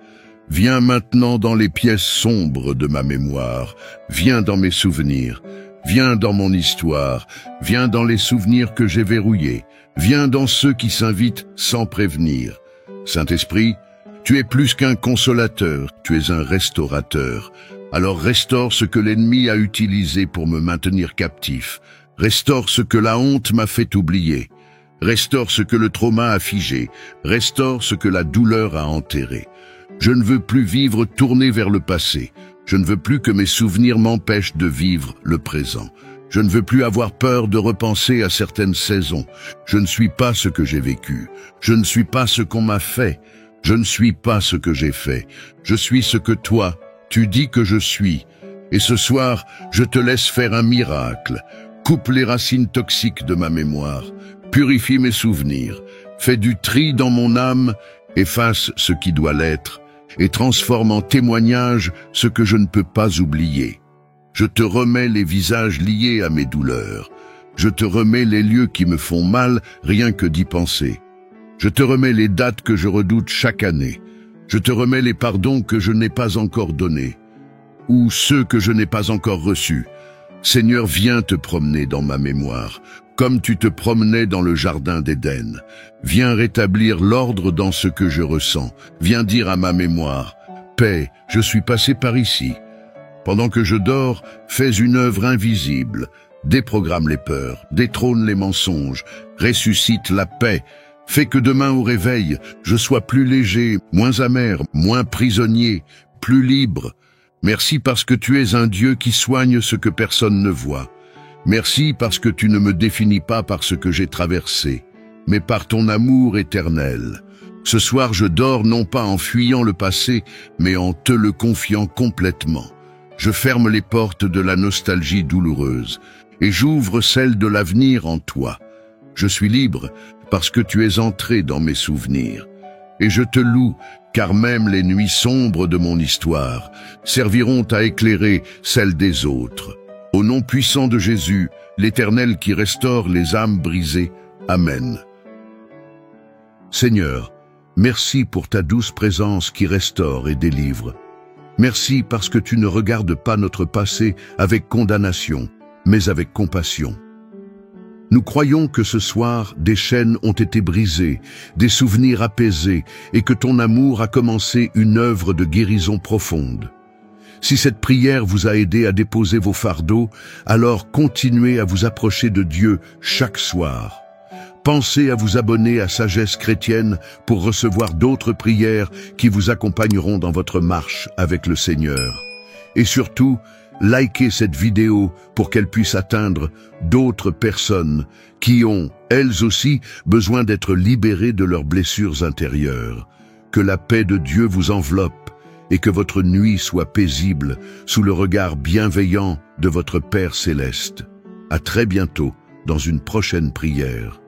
A: Viens maintenant dans les pièces sombres de ma mémoire, viens dans mes souvenirs, viens dans mon histoire, viens dans les souvenirs que j'ai verrouillés, viens dans ceux qui s'invitent sans prévenir. Saint-Esprit, tu es plus qu'un consolateur, tu es un restaurateur. Alors restaure ce que l'ennemi a utilisé pour me maintenir captif. Restaure ce que la honte m'a fait oublier. Restaure ce que le trauma a figé. Restaure ce que la douleur a enterré. Je ne veux plus vivre tourné vers le passé. Je ne veux plus que mes souvenirs m'empêchent de vivre le présent. Je ne veux plus avoir peur de repenser à certaines saisons. Je ne suis pas ce que j'ai vécu. Je ne suis pas ce qu'on m'a fait. Je ne suis pas ce que j'ai fait. Je suis ce que toi, tu dis que je suis. Et ce soir, je te laisse faire un miracle. Coupe les racines toxiques de ma mémoire. Purifie mes souvenirs. Fais du tri dans mon âme. Efface ce qui doit l'être. Et transforme en témoignage ce que je ne peux pas oublier. Je te remets les visages liés à mes douleurs. Je te remets les lieux qui me font mal, rien que d'y penser. Je te remets les dates que je redoute chaque année. Je te remets les pardons que je n'ai pas encore donnés, ou ceux que je n'ai pas encore reçus. Seigneur, viens te promener dans ma mémoire, comme tu te promenais dans le jardin d'Éden. Viens rétablir l'ordre dans ce que je ressens. Viens dire à ma mémoire, paix, je suis passé par ici. Pendant que je dors, fais une œuvre invisible. Déprogramme les peurs, détrône les mensonges, ressuscite la paix. Fais que demain au réveil, je sois plus léger, moins amer, moins prisonnier, plus libre. Merci parce que tu es un Dieu qui soigne ce que personne ne voit. Merci parce que tu ne me définis pas par ce que j'ai traversé, mais par ton amour éternel. Ce soir, je dors non pas en fuyant le passé, mais en te le confiant complètement. Je ferme les portes de la nostalgie douloureuse et j'ouvre celles de l'avenir en toi. Je suis libre parce que tu es entré dans mes souvenirs. Et je te loue, car même les nuits sombres de mon histoire serviront à éclairer celles des autres. Au nom puissant de Jésus, l'Éternel qui restaure les âmes brisées. Amen. Seigneur, merci pour ta douce présence qui restaure et délivre. Merci parce que tu ne regardes pas notre passé avec condamnation, mais avec compassion. Nous croyons que ce soir, des chaînes ont été brisées, des souvenirs apaisés, et que ton amour a commencé une œuvre de guérison profonde. Si cette prière vous a aidé à déposer vos fardeaux, alors continuez à vous approcher de Dieu chaque soir. Pensez à vous abonner à Sagesse Chrétienne pour recevoir d'autres prières qui vous accompagneront dans votre marche avec le Seigneur. Et surtout, likez cette vidéo pour qu'elle puisse atteindre d'autres personnes qui ont, elles aussi, besoin d'être libérées de leurs blessures intérieures. Que la paix de Dieu vous enveloppe et que votre nuit soit paisible sous le regard bienveillant de votre Père céleste. À très bientôt dans une prochaine prière.